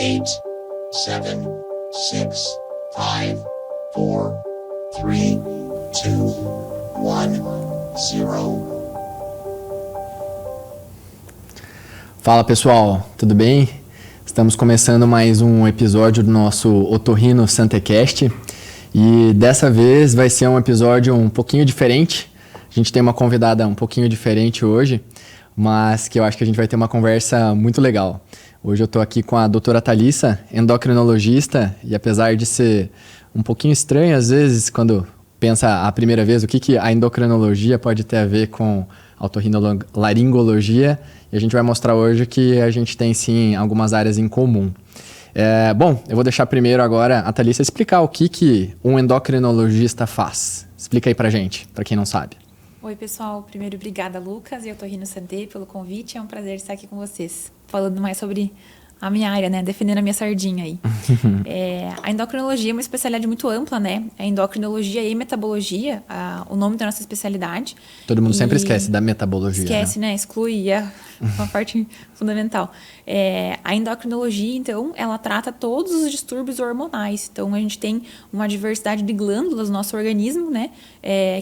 8, 7, 6, 5, 4, 3, 2, 1, 0. Fala pessoal, tudo bem? Estamos começando mais um episódio do nosso Otorrino Santecast e dessa vez vai ser um episódio um pouquinho diferente. A gente tem uma convidada um pouquinho diferente hoje, mas que eu acho que a gente vai ter uma conversa muito legal. Hoje eu estou aqui com a doutora Thalissa, endocrinologista, e apesar de ser um pouquinho estranho às vezes quando pensa a primeira vez o que a endocrinologia pode ter a ver com a otorrinolaringologia, e a gente vai mostrar hoje que a gente tem sim algumas áreas em comum. Bom, eu vou deixar primeiro agora a Thalissa explicar o que um endocrinologista faz. Explica aí pra gente, pra quem não sabe. Oi pessoal, primeiro obrigada Lucas e Otorrino Santé pelo convite, é um prazer estar aqui com vocês, falando mais sobre a minha área, né, defendendo a minha sardinha aí. A endocrinologia é uma especialidade muito ampla, né, a endocrinologia e metabologia, o nome da nossa especialidade. Todo mundo sempre esquece da metabologia. Esquece, né, exclui, é uma parte fundamental. A endocrinologia, então, ela trata todos os distúrbios hormonais. Então, a gente tem uma diversidade de glândulas no nosso organismo, né?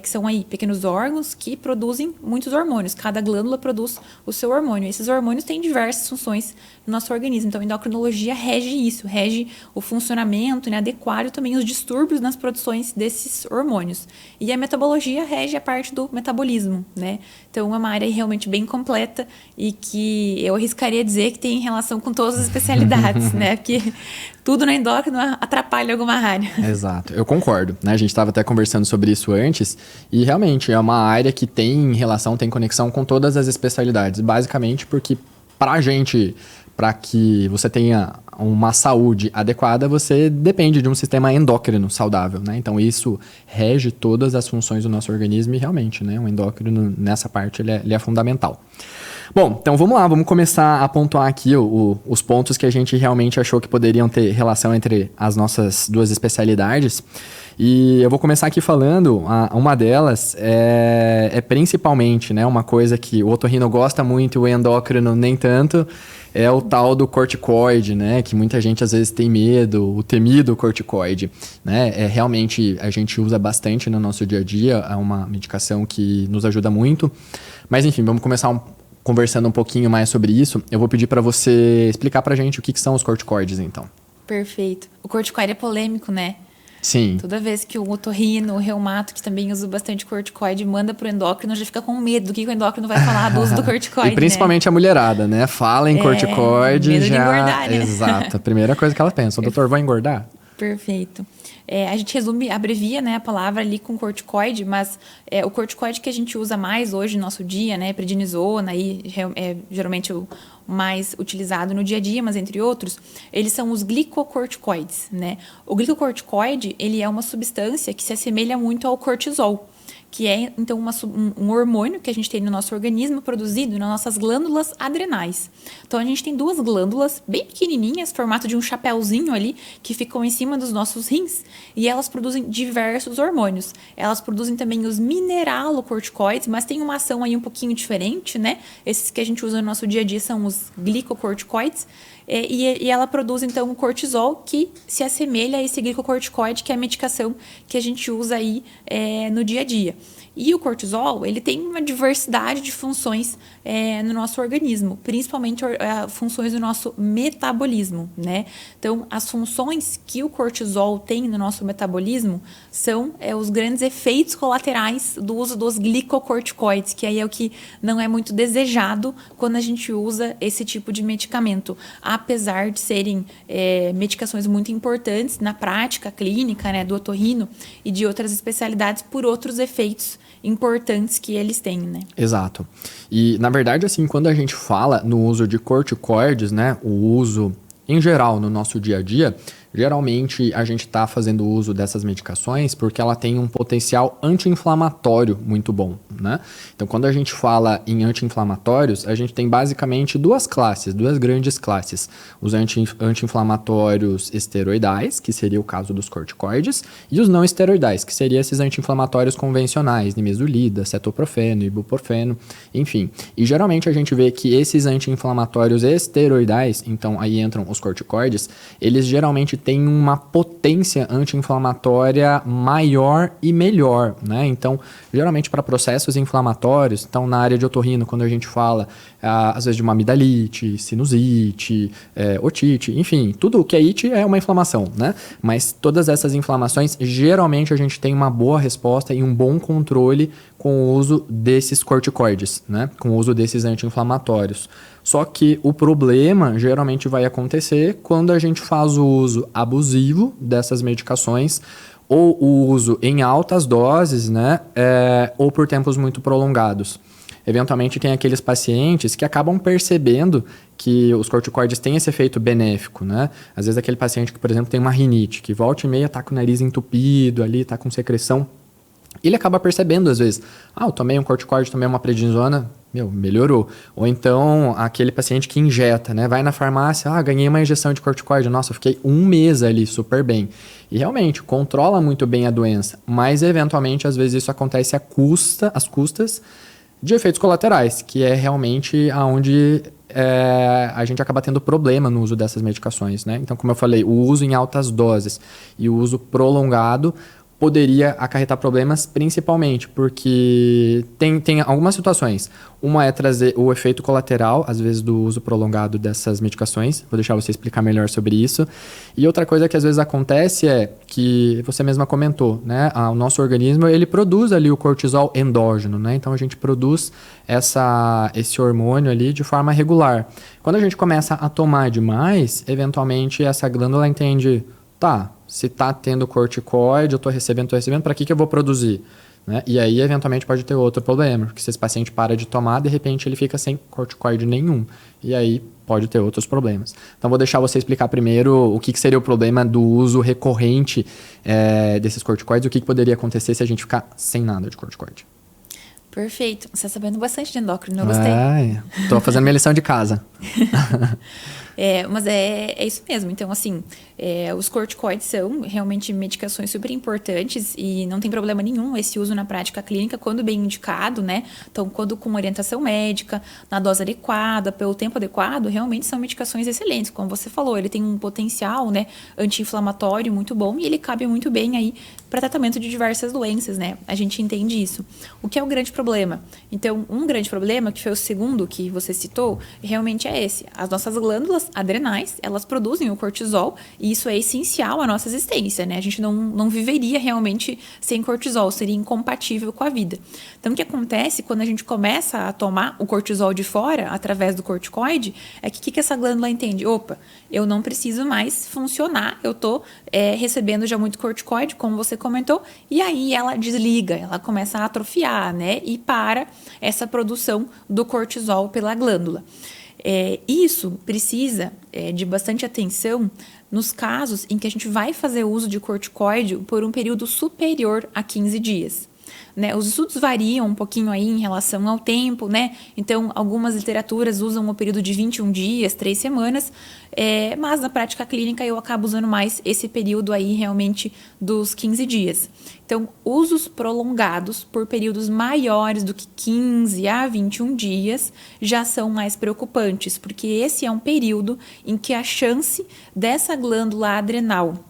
Que são aí pequenos órgãos que produzem muitos hormônios. Cada glândula produz o seu hormônio. Esses hormônios têm diversas funções no nosso organismo. Então, a endocrinologia rege isso, rege o funcionamento, né? Adequado também os distúrbios nas produções desses hormônios. E a metabologia rege a parte do metabolismo, né? Então, é uma área realmente bem completa e que eu arriscaria dizer que tem relação com todas as especialidades, né? Porque tudo na endócrino atrapalha alguma área. Exato, eu concordo, né? A gente estava até conversando sobre isso antes e realmente é uma área que tem relação, tem conexão com todas as especialidades, basicamente porque para que você tenha uma saúde adequada, você depende de um sistema endócrino saudável, né? Então isso rege todas as funções do nosso organismo e realmente, né? O endócrino nessa parte ele é fundamental. Bom, então vamos lá, vamos começar a pontuar aqui os pontos que a gente realmente achou que poderiam ter relação entre as nossas duas especialidades. E eu vou começar aqui falando, uma delas é principalmente, né, uma coisa que o otorrino gosta muito e o endócrino nem tanto, é o tal do corticoide, né, que muita gente às vezes tem medo, o temido corticoide, né, realmente a gente usa bastante no nosso dia a dia, é uma medicação que nos ajuda muito, mas enfim, vamos começar conversando um pouquinho mais sobre isso. Eu vou pedir para você explicar pra gente o que são os corticoides, então. Perfeito. O corticoide é polêmico, né? Sim. Toda vez que o otorrino, o reumato, que também usa bastante corticoide, manda pro endócrino, já fica com medo do que o endócrino vai falar do uso do corticoide, e principalmente, né? A mulherada, né? Fala em corticoide, medo já... de engordar, né? Exato. A primeira coisa que ela pensa, o doutor vai engordar? Perfeito. A gente abrevia, né, a palavra ali com corticoide, mas o corticoide que a gente usa mais hoje no nosso dia, né, prednisona, aí, geralmente o mais utilizado no dia a dia, mas entre outros, eles são os glicocorticoides, né? O glicocorticoide, ele é uma substância que se assemelha muito ao cortisol, que é, então, um hormônio que a gente tem no nosso organismo produzido nas nossas glândulas adrenais. Então, a gente tem duas glândulas bem pequenininhas, formato de um chapéuzinho ali, que ficam em cima dos nossos rins, e elas produzem diversos hormônios. Elas produzem também os mineralocorticoides, mas tem uma ação aí um pouquinho diferente, né? Esses que a gente usa no nosso dia a dia são os glicocorticoides, e ela produz, então, o cortisol, que se assemelha a esse glicocorticoide, que é a medicação que a gente usa aí no dia a dia. E o cortisol, ele tem uma diversidade de funções no nosso organismo, principalmente funções do nosso metabolismo, né? Então, as funções que o cortisol tem no nosso metabolismo são os grandes efeitos colaterais do uso dos glicocorticoides, que aí é o que não é muito desejado quando a gente usa esse tipo de medicamento, apesar de serem medicações muito importantes na prática clínica, né, do otorrino e de outras especialidades por outros efeitos importantes que eles têm, né? Exato. E, na verdade, assim, quando a gente fala no uso de corticoides, né, o uso em geral no nosso dia a dia, Geralmente, a gente está fazendo uso dessas medicações porque ela tem um potencial anti-inflamatório muito bom, né? Então, quando a gente fala em anti-inflamatórios, a gente tem basicamente duas grandes classes. Os anti-inflamatórios esteroidais, que seria o caso dos corticoides, e os não esteroidais, que seriam esses anti-inflamatórios convencionais, nimesulida, cetoprofeno, ibuprofeno, enfim. E geralmente a gente vê que esses anti-inflamatórios esteroidais, então aí entram os corticoides, eles geralmente têm uma potência anti-inflamatória maior e melhor, né? Então, geralmente para processos inflamatórios, então na área de otorrino, quando a gente fala às vezes de uma amidalite, sinusite, otite, enfim, tudo o que é ite é uma inflamação, né? Mas todas essas inflamações, geralmente a gente tem uma boa resposta e um bom controle com o uso desses corticoides, né? Com o uso desses anti-inflamatórios. Só que o problema geralmente vai acontecer quando a gente faz o uso abusivo dessas medicações ou o uso em altas doses, né? Ou por tempos muito prolongados. Eventualmente tem aqueles pacientes que acabam percebendo que os corticoides têm esse efeito benéfico, né? Às vezes aquele paciente que, por exemplo, tem uma rinite, que volta e meia tá com o nariz entupido ali, tá com secreção, ele acaba percebendo às vezes, eu tomei um corticoide, tomei uma prednisona, melhorou. Ou então aquele paciente que injeta, né? Vai na farmácia, ganhei uma injeção de corticoide, nossa, eu fiquei 1 mês ali super bem. E realmente controla muito bem a doença, mas eventualmente às vezes isso acontece às custas de efeitos colaterais, que é realmente aonde a gente acaba tendo problema no uso dessas medicações, né? Então, como eu falei, o uso em altas doses e o uso prolongado poderia acarretar problemas, principalmente porque tem algumas situações. Uma é trazer o efeito colateral, às vezes, do uso prolongado dessas medicações. Vou deixar você explicar melhor sobre isso. E outra coisa que às vezes acontece é que você mesma comentou, né? O nosso organismo, ele produz ali o cortisol endógeno, né? Então, a gente produz esse hormônio ali de forma regular. Quando a gente começa a tomar demais, eventualmente essa glândula entende, se tá tendo corticoide, eu tô recebendo, para que eu vou produzir? Né? E aí, eventualmente, pode ter outro problema, porque se esse paciente para de tomar, de repente ele fica sem corticoide nenhum. E aí pode ter outros problemas. Então, vou deixar você explicar primeiro o que seria o problema do uso recorrente desses corticoides, o que poderia acontecer se a gente ficar sem nada de corticoide. Perfeito. Você está sabendo bastante de endócrino, eu gostei. Tô fazendo minha lição de casa. Mas é isso mesmo. Então, assim, os corticoides são realmente medicações super importantes e não tem problema nenhum esse uso na prática clínica quando bem indicado, né? Então, quando com orientação médica, na dose adequada, pelo tempo adequado, realmente são medicações excelentes. Como você falou, ele tem um potencial, né, anti-inflamatório muito bom e ele cabe muito bem aí para tratamento de diversas doenças, né? A gente entende isso. O que é o grande problema? Então, um grande problema, que foi o segundo que você citou, realmente é esse. As nossas glândulas adrenais, elas produzem o cortisol e isso é essencial à nossa existência, né? A gente não viveria realmente sem cortisol, seria incompatível com a vida. Então, o que acontece quando a gente começa a tomar o cortisol de fora, através do corticoide, é que o que essa glândula entende? Opa, eu não preciso mais funcionar, eu tô recebendo já muito corticoide, como você comentou, e aí ela desliga, ela começa a atrofiar, né? E para essa produção do cortisol pela glândula. Isso precisa de bastante atenção nos casos em que a gente vai fazer uso de corticoide por um período superior a 15 dias. Né? Os estudos variam um pouquinho aí em relação ao tempo, né? Então, algumas literaturas usam o período de 21 dias, 3 semanas, mas na prática clínica eu acabo usando mais esse período aí realmente dos 15 dias. Então, usos prolongados por períodos maiores do que 15 a 21 dias já são mais preocupantes, porque esse é um período em que a chance dessa glândula adrenal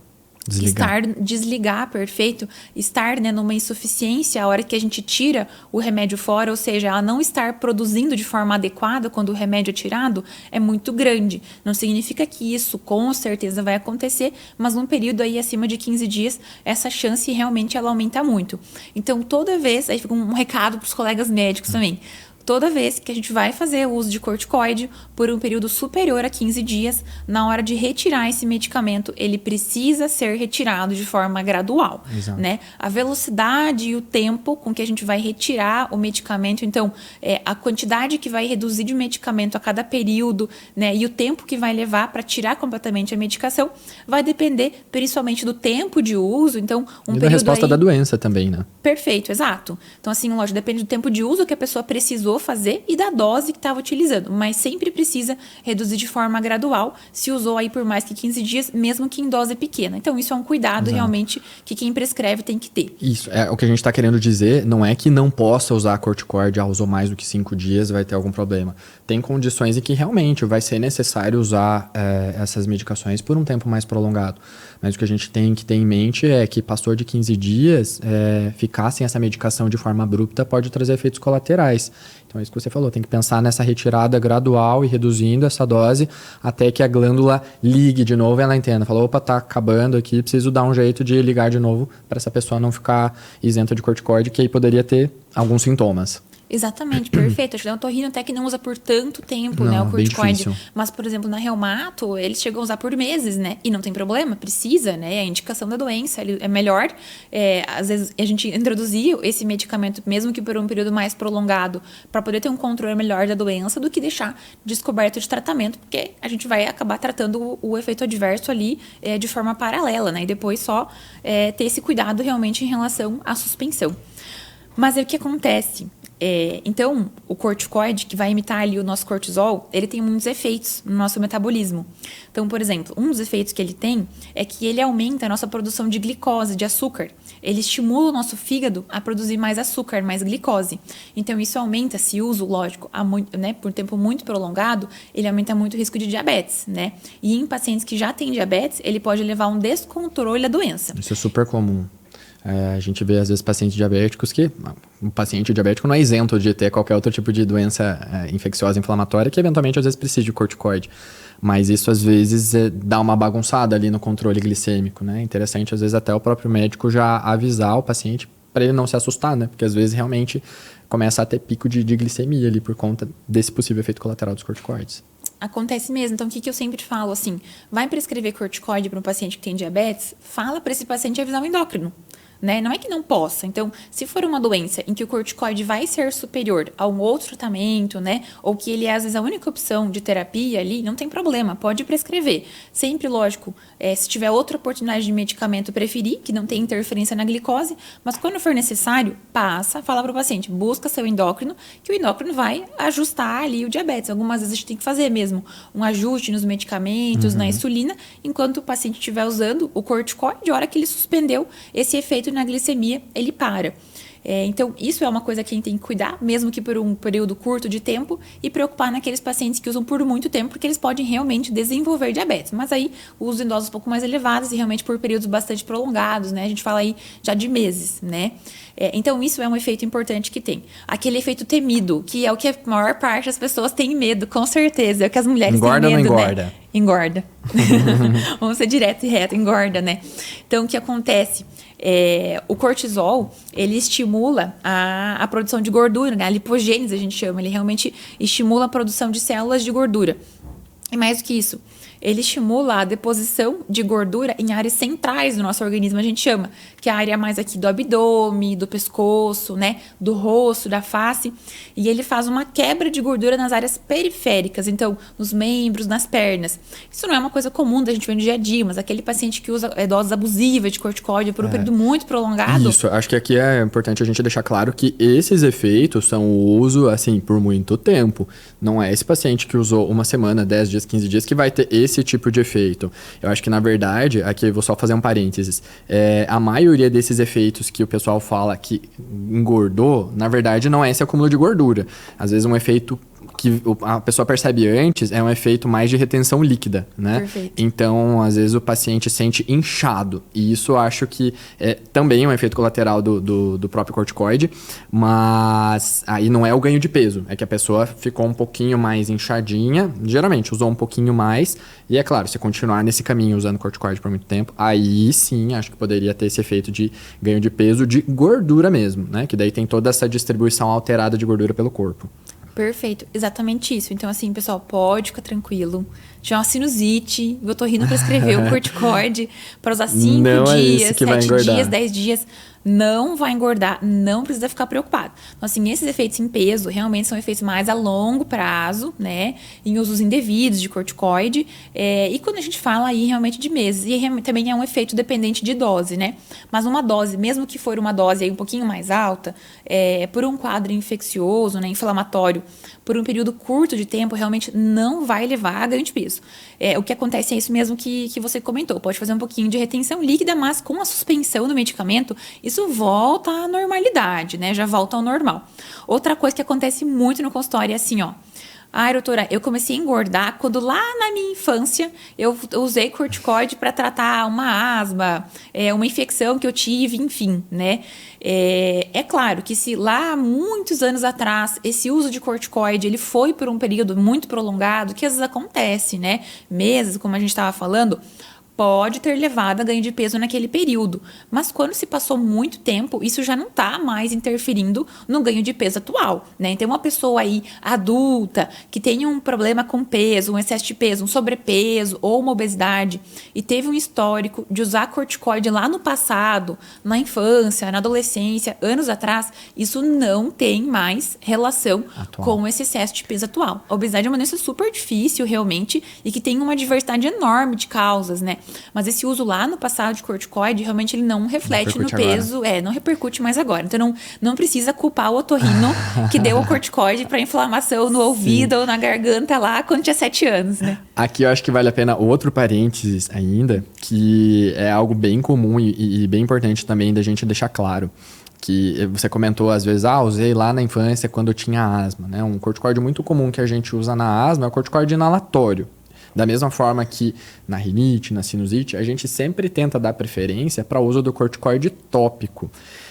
desligar, perfeito, estar, né, numa insuficiência a hora que a gente tira o remédio fora, ou seja, ela não estar produzindo de forma adequada quando o remédio é tirado, é muito grande. Não significa que isso com certeza vai acontecer, mas num período aí acima de 15 dias, essa chance realmente ela aumenta muito. Então, toda vez, aí fica um recado para os colegas médicos também, toda vez que a gente vai fazer o uso de corticoide por um período superior a 15 dias, na hora de retirar esse medicamento, ele precisa ser retirado de forma gradual, né? A velocidade e o tempo com que a gente vai retirar o medicamento, então, a quantidade que vai reduzir de medicamento a cada período, né? E o tempo que vai levar para tirar completamente a medicação, vai depender principalmente do tempo de uso, então, e da resposta da doença também, né? Perfeito, exato. Então, assim, lógico, depende do tempo de uso que a pessoa precisou fazer e da dose que estava utilizando, mas sempre precisa reduzir de forma gradual, se usou aí por mais que 15 dias, mesmo que em dose pequena. Então, isso é um cuidado realmente que quem prescreve tem que ter. Isso, o que a gente está querendo dizer, não é que não possa usar corticoide, usou mais do que 5 dias, vai ter algum problema. Tem condições em que realmente vai ser necessário usar essas medicações por um tempo mais prolongado. Mas o que a gente tem que ter em mente é que passou de 15 dias, ficar sem essa medicação de forma abrupta pode trazer efeitos colaterais. Então é isso que você falou, tem que pensar nessa retirada gradual e reduzindo essa dose até que a glândula ligue de novo e ela entenda. Falou, opa, tá acabando aqui, preciso dar um jeito de ligar de novo para essa pessoa não ficar isenta de corticoide, que aí poderia ter alguns sintomas. Exatamente, perfeito. Acho que o otorrino até que não usa por tanto tempo, Não, né, o corticoide. bem difícil. Mas, por exemplo, na reumato, eles chegam a usar por meses, né? E não tem problema, precisa, né? É a indicação da doença, ele é melhor. Às vezes, a gente introduzir esse medicamento, mesmo que por um período mais prolongado, para poder ter um controle melhor da doença do que deixar descoberto de tratamento, porque a gente vai acabar tratando o efeito adverso ali de forma paralela, né? E depois só ter esse cuidado realmente em relação à suspensão. Mas aí o que acontece? Então, o corticoide, que vai imitar ali o nosso cortisol, ele tem muitos efeitos no nosso metabolismo. Então, por exemplo, um dos efeitos que ele tem é que ele aumenta a nossa produção de glicose, de açúcar. Ele estimula o nosso fígado a produzir mais açúcar, mais glicose. Então, isso aumenta, se uso, lógico, né, por tempo muito prolongado, ele aumenta muito o risco de diabetes, né? E em pacientes que já têm diabetes, ele pode levar a um descontrole da doença. Isso é super comum. A gente vê, às vezes, pacientes diabéticos que... Um paciente diabético não é isento de ter qualquer outro tipo de doença infecciosa inflamatória que, eventualmente, às vezes, precisa de corticoide. Mas isso, às vezes, dá uma bagunçada ali no controle glicêmico, né? É interessante, às vezes, até o próprio médico já avisar o paciente para ele não se assustar, né? Porque, às vezes, realmente começa a ter pico de glicemia ali por conta desse possível efeito colateral dos corticoides. Acontece mesmo. Então, o que eu sempre falo, assim, vai prescrever corticoide para um paciente que tem diabetes, fala para esse paciente avisar o endócrino. Né? Não é que não possa. Então, se for uma doença em que o corticoide vai ser superior a um outro tratamento, né? Ou que ele é, às vezes, a única opção de terapia ali, não tem problema, pode prescrever. Sempre, lógico, se tiver outra oportunidade de medicamento, preferir, que não tenha interferência na glicose, mas quando for necessário, fala para o paciente, busca seu endócrino, que o endócrino vai ajustar ali o diabetes. Algumas vezes a gente tem que fazer mesmo um ajuste nos medicamentos, na insulina, enquanto o paciente estiver usando o corticoide, a hora que ele suspendeu esse efeito na glicemia, ele para. Então, isso é uma coisa que a gente tem que cuidar, mesmo que por um período curto de tempo, e preocupar naqueles pacientes que usam por muito tempo, porque eles podem realmente desenvolver diabetes. Mas aí, o uso em doses um pouco mais elevadas e realmente por períodos bastante prolongados, né? A gente fala aí já de meses, né? Então, isso é um efeito importante que tem. Aquele efeito temido, que é o que a maior parte das pessoas tem medo, com certeza. É o que as mulheres têm medo, Engorda ou não engorda? Né? Engorda. Vamos ser direto e reto, engorda, né? Então, o que acontece? O cortisol, ele estimula a produção de gordura, né? A lipogênese a gente chama, ele realmente estimula a produção de células de gordura. E mais do que isso, ele estimula a deposição de gordura em áreas centrais do nosso organismo, a gente chama, que é a área mais aqui do abdômen, do pescoço, né, do rosto, da face, e ele faz uma quebra de gordura nas áreas periféricas, então, nos membros, nas pernas. Isso não é uma coisa comum da gente ver no dia a dia, mas aquele paciente que usa doses abusivas de corticoide por um período muito prolongado... Isso, acho que aqui é importante a gente deixar claro que esses efeitos são o uso, assim, por muito tempo. Não é esse paciente que usou uma semana, 10 dias, 15 dias, que vai ter esse tipo de efeito. Eu acho que, na verdade, aqui eu vou só fazer um parênteses, a maioria desses efeitos que o pessoal fala que engordou, na verdade, não é esse acúmulo de gordura. Às vezes um efeito que a pessoa percebe antes é um efeito mais de retenção líquida, né? Perfeito. Então, às vezes o paciente sente inchado, e isso eu acho que é também um efeito colateral do próprio corticoide, mas aí não é o ganho de peso, é que a pessoa ficou um pouquinho mais inchadinha, geralmente usou um pouquinho mais, e é claro, se continuar nesse caminho usando corticoide por muito tempo, aí sim, acho que poderia ter esse efeito de ganho de peso de gordura mesmo, né? Que daí tem toda essa distribuição alterada de gordura pelo corpo. Perfeito, exatamente isso. Então, assim, pessoal, pode ficar tranquilo. Se tiver uma sinusite, o otorrino prescreveu o corticoide para usar 5 Não é isso dias, que vai 7 engordar. dias, 10 dias. Não vai engordar, não precisa ficar preocupado. Então, assim, esses efeitos em peso realmente são efeitos mais a longo prazo, né? Em usos indevidos de corticoide. E quando a gente fala aí realmente de meses, e também é um efeito dependente de dose, né? Mas uma dose, mesmo que for uma dose aí um pouquinho mais alta, por um quadro infeccioso, né, inflamatório, por um período curto de tempo, realmente não vai levar a ganho de peso. O que acontece é isso mesmo que você comentou. Pode fazer um pouquinho de retenção líquida, mas com a suspensão do medicamento, isso volta à normalidade, né? Já volta ao normal. Outra coisa que acontece muito no consultório é assim, ó. Ai, doutora, eu comecei a engordar quando lá na minha infância eu usei corticoide para tratar uma asma, uma infecção que eu tive, enfim, né? É claro que se lá muitos anos atrás esse uso de corticoide ele foi por um período muito prolongado, que às vezes acontece, né? Meses, como a gente estava falando, pode ter levado a ganho de peso naquele período. Mas quando se passou muito tempo, isso já não está mais interferindo no ganho de peso atual, né? Então, uma pessoa aí adulta que tem um problema com peso, um excesso de peso, um sobrepeso ou uma obesidade e teve um histórico de usar corticoide lá no passado, na infância, na adolescência, anos atrás, isso não tem mais relação com esse excesso de peso atual. A obesidade é uma doença super difícil, realmente, e que tem uma diversidade enorme de causas, né? Mas esse uso lá no passado de corticoide, realmente ele não reflete no peso, não repercute mais agora. Então não precisa culpar o otorrino que deu o corticoide para inflamação no ouvido ou na garganta lá quando tinha 7 anos, né? Aqui eu acho que vale a pena outro parênteses ainda, que é algo bem comum e bem importante também da gente deixar claro. Que você comentou às vezes, usei lá na infância quando eu tinha asma, né? Um corticoide muito comum que a gente usa na asma é o corticoide inalatório. Da mesma forma que na rinite, na sinusite, a gente sempre tenta dar preferência para o uso do corticoide tópico.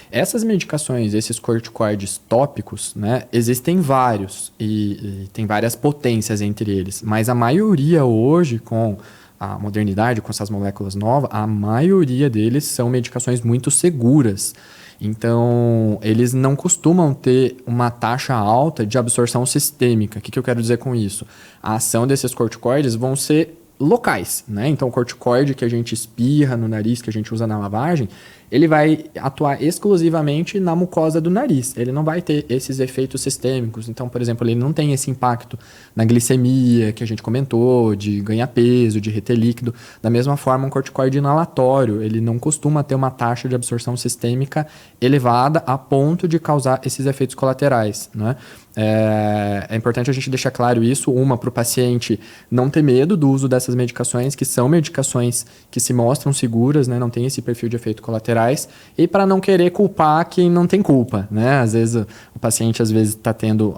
Essas medicações, esses corticoides tópicos, né, existem vários e tem várias potências entre eles, mas a maioria hoje, com a modernidade, com essas moléculas novas, a maioria deles são medicações muito seguras. Então, eles não costumam ter uma taxa alta de absorção sistêmica. O que eu quero dizer com isso? A ação desses corticoides vão ser locais, né? Então, o corticoide que a gente espirra no nariz, que a gente usa na lavagem, ele vai atuar exclusivamente na mucosa do nariz. Ele não vai ter esses efeitos sistêmicos. Então, por exemplo, ele não tem esse impacto na glicemia que a gente comentou, de ganhar peso, de reter líquido. Da mesma forma, um corticoide inalatório, ele não costuma ter uma taxa de absorção sistêmica elevada a ponto de causar esses efeitos colaterais, né? É importante a gente deixar claro isso, para o paciente não ter medo do uso dessas medicações, que são medicações que se mostram seguras, né? Não tem esse perfil de efeito colaterais, e para não querer culpar quem não tem culpa, né? Às vezes o paciente está tendo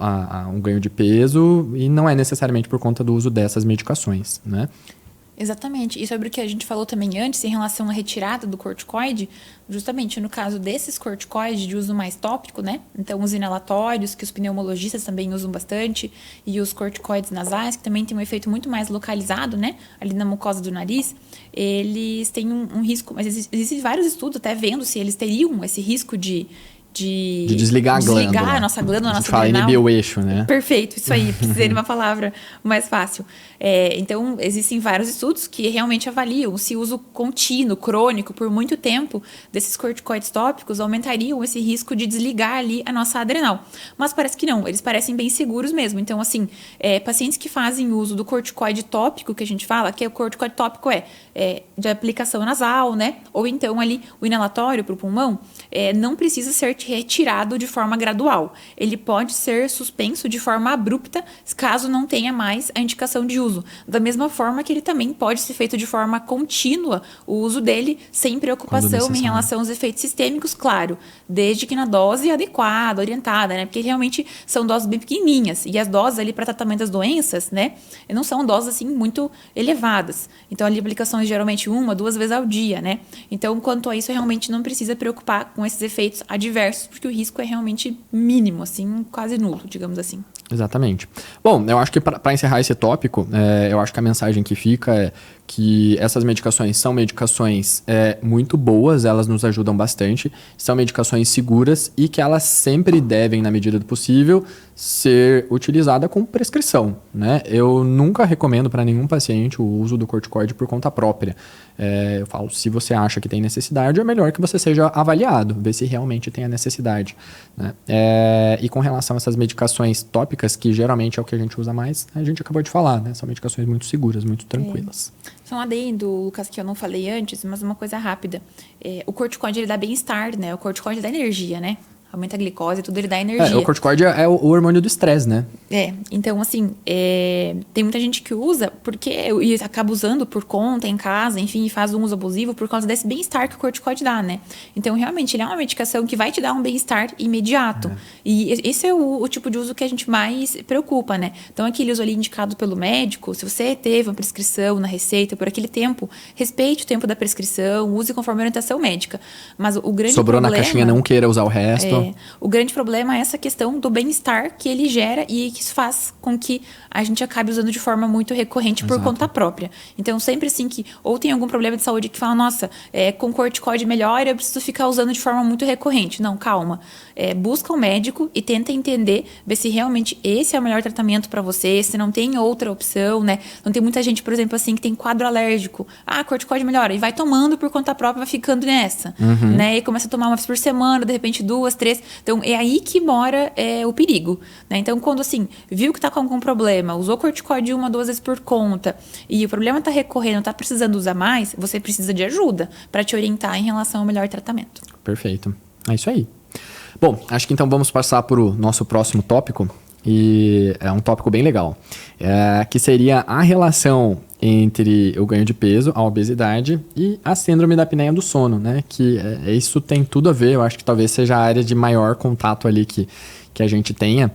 um ganho de peso e não é necessariamente por conta do uso dessas medicações, né? Exatamente. E sobre o que a gente falou também antes, em relação à retirada do corticoide, justamente no caso desses corticoides de uso mais tópico, né? Então, os inalatórios, que os pneumologistas também usam bastante, e os corticoides nasais, que também tem um efeito muito mais localizado, né? Ali na mucosa do nariz, eles têm um risco, mas existem vários estudos até vendo se eles teriam esse risco de desligar a glândula. Desligar a nossa glândula, a nossa fala adrenal. inibir o eixo, né? Perfeito, isso aí. Precisei de uma palavra mais fácil. Então, existem vários estudos que realmente avaliam se o uso contínuo, crônico, por muito tempo, desses corticoides tópicos aumentariam esse risco de desligar ali a nossa adrenal. Mas parece que não, eles parecem bem seguros mesmo. Então, assim, pacientes que fazem uso do corticoide tópico, que a gente fala, que o corticoide tópico de aplicação nasal, né? Ou então ali o inalatório para o pulmão, não precisa ser retirado de forma gradual. Ele pode ser suspenso de forma abrupta, caso não tenha mais a indicação de uso. Da mesma forma que ele também pode ser feito de forma contínua, o uso dele sem preocupação em relação aos efeitos sistêmicos, claro, desde que na dose adequada, orientada, né? Porque realmente são doses bem pequenininhas e as doses ali para tratamento das doenças, né? Não são doses assim muito elevadas. Então, ali aplicações geralmente 1, 2 vezes ao dia, né? Então, quanto a isso, realmente não precisa preocupar com esses efeitos adversos, porque o risco é realmente mínimo, assim, quase nulo, digamos assim. Exatamente. Bom, eu acho que para encerrar esse tópico, eu acho que a mensagem que fica é que essas medicações são medicações muito boas, elas nos ajudam bastante, são medicações seguras e que elas sempre devem, na medida do possível, ser utilizadas com prescrição, né? Eu nunca recomendo para nenhum paciente o uso do corticoide por conta própria. Eu falo, se você acha que tem necessidade, é melhor que você seja avaliado, ver se realmente tem a necessidade, né? E com relação a essas medicações tópicas, que geralmente é o que a gente usa mais, a gente acabou de falar, né? São medicações muito seguras, muito tranquilas. Só um adendo, Lucas, que eu não falei antes, mas uma coisa rápida. O corticoide, ele dá bem-estar, né? O corticoide dá energia, né? Aumenta a glicose, tudo, ele dá energia. O corticoide é o hormônio do estresse, né? Então, assim, tem muita gente que usa e acaba usando por conta, em casa, enfim, faz um uso abusivo por causa desse bem-estar que o corticoide dá, né? Então, realmente, ele é uma medicação que vai te dar um bem-estar imediato. E esse é o tipo de uso que a gente mais preocupa, né? Então, aquele uso ali indicado pelo médico, se você teve uma prescrição na receita por aquele tempo, respeite o tempo da prescrição, use conforme a orientação médica. Mas o grande Sobrou problema... na caixinha, não queira usar o resto. O grande problema é essa questão do bem-estar que ele gera e que isso faz com que a gente acabe usando de forma muito recorrente por conta própria. Então, sempre assim que ou tem algum problema de saúde que fala, nossa, com corticoide melhora, eu preciso ficar usando de forma muito recorrente. Não, calma. Busca um médico e tenta entender, ver se realmente esse é o melhor tratamento para você, se não tem outra opção, né? Não tem muita gente, por exemplo, assim, que tem quadro alérgico. Corticoide melhora. E vai tomando por conta própria, vai ficando nessa. Né? E começa a tomar uma vez por semana, de repente 2, 3. Então, é aí que mora o perigo, né? Então, quando, assim, viu que tá com algum problema, usou corticoide 1, 2 vezes por conta, e o problema tá recorrendo, tá precisando usar mais, você precisa de ajuda para te orientar em relação ao melhor tratamento. Perfeito. É isso aí. Bom, acho que então vamos passar para o nosso próximo tópico, e é um tópico bem legal, que seria a relação entre o ganho de peso, a obesidade e a síndrome da apneia do sono, né? Que isso tem tudo a ver, eu acho que talvez seja a área de maior contato ali que a gente tenha.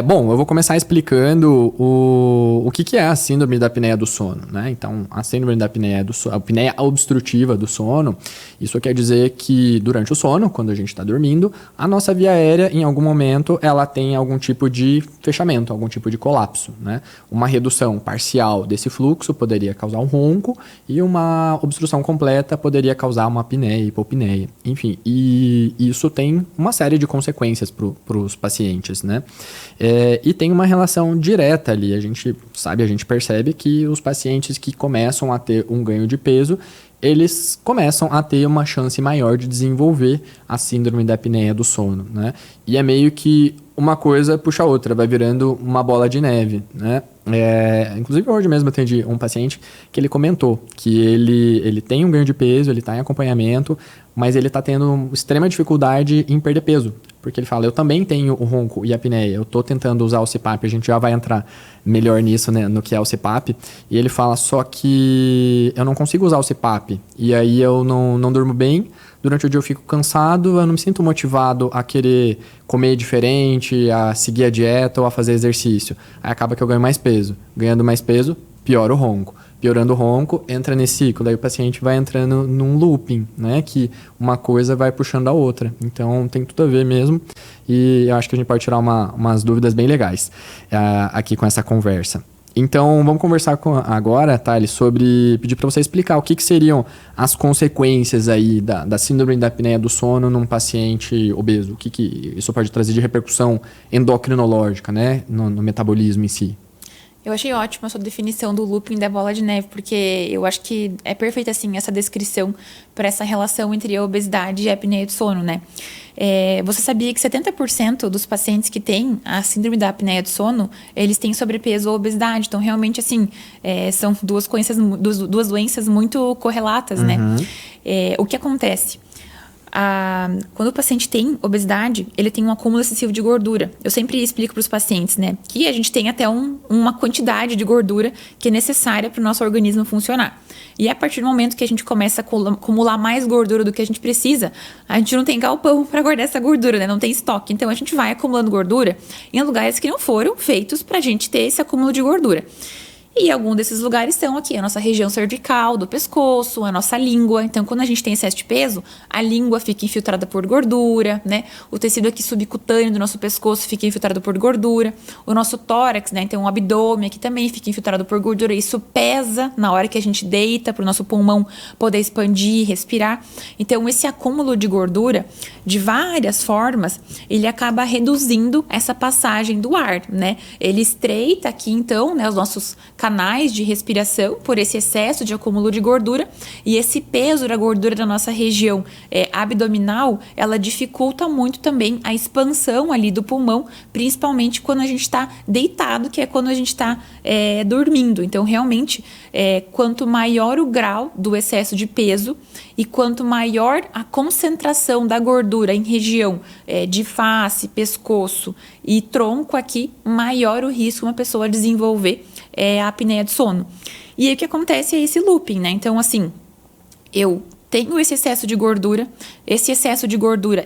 Bom, eu vou começar explicando o que é a síndrome da apneia do sono, né? Então, a síndrome da apneia do sono, a apneia obstrutiva do sono, isso quer dizer que durante o sono, quando a gente está dormindo, a nossa via aérea, em algum momento, ela tem algum tipo de fechamento, algum tipo de colapso, né? Uma redução parcial desse fluxo poderia causar um ronco e uma obstrução completa poderia causar uma apneia, hipopneia, enfim. E isso tem uma série de consequências para os pacientes, né? E tem uma relação direta ali, a gente percebe que os pacientes que começam a ter um ganho de peso, eles começam a ter uma chance maior de desenvolver a síndrome da apneia do sono, né? E é meio que uma coisa puxa a outra, vai virando uma bola de neve, né? Inclusive hoje mesmo eu atendi um paciente que ele comentou que ele tem um ganho de peso, ele está em acompanhamento, mas ele está tendo extrema dificuldade em perder peso. Porque ele fala, eu também tenho o ronco e a apneia, eu estou tentando usar o CPAP, a gente já vai entrar melhor nisso, né, no que é o CPAP. E ele fala, só que eu não consigo usar o CPAP, e aí eu não durmo bem, durante o dia eu fico cansado, eu não me sinto motivado a querer comer diferente, a seguir a dieta ou a fazer exercício. Aí acaba que eu ganho mais peso. Ganhando mais peso, piora o ronco. Piorando o ronco, entra nesse ciclo. Daí o paciente vai entrando num looping, né? Que uma coisa vai puxando a outra. Então, tem tudo a ver mesmo. E eu acho que a gente pode tirar umas dúvidas bem legais aqui com essa conversa. Então, vamos conversar agora, Thales, pedir para você explicar o que seriam as consequências aí da síndrome da apneia do sono num paciente obeso. O que isso pode trazer de repercussão endocrinológica, né? No metabolismo em si. Eu achei ótima a sua definição do looping da bola de neve, porque eu acho que é perfeita, assim, essa descrição para essa relação entre a obesidade e a apneia do sono, né? Você sabia que 70% dos pacientes que têm a síndrome da apneia do sono, eles têm sobrepeso ou obesidade? Então, realmente, assim, são duas doenças muito correlatas, né? O que acontece? Quando o paciente tem obesidade, ele tem um acúmulo excessivo de gordura. Eu sempre explico para os pacientes, né, que a gente tem até uma quantidade de gordura que é necessária para o nosso organismo funcionar. E a partir do momento que a gente começa a acumular mais gordura do que a gente precisa, a gente não tem galpão para guardar essa gordura, né? Não tem estoque. Então, a gente vai acumulando gordura em lugares que não foram feitos para a gente ter esse acúmulo de gordura. E alguns desses lugares são aqui a nossa região cervical, do pescoço, a nossa língua. Então, quando a gente tem excesso de peso, a língua fica infiltrada por gordura, né? O tecido aqui subcutâneo do nosso pescoço fica infiltrado por gordura. O nosso tórax, né? Então, o abdômen aqui também fica infiltrado por gordura. Isso pesa na hora que a gente deita, para o nosso pulmão poder expandir, respirar. Então, esse acúmulo de gordura, de várias formas, ele acaba reduzindo essa passagem do ar, né? Ele estreita aqui, então, né, os nossos canais de respiração por esse excesso de acúmulo de gordura, e esse peso da gordura da nossa região abdominal, ela dificulta muito também a expansão ali do pulmão, principalmente quando a gente está deitado, que é quando a gente está dormindo. Então, realmente, quanto maior o grau do excesso de peso e quanto maior a concentração da gordura em região de face, pescoço e tronco aqui, maior o risco uma pessoa desenvolver a apneia do sono. E aí o que acontece é esse looping, né? Então, assim, eu tenho esse excesso de gordura,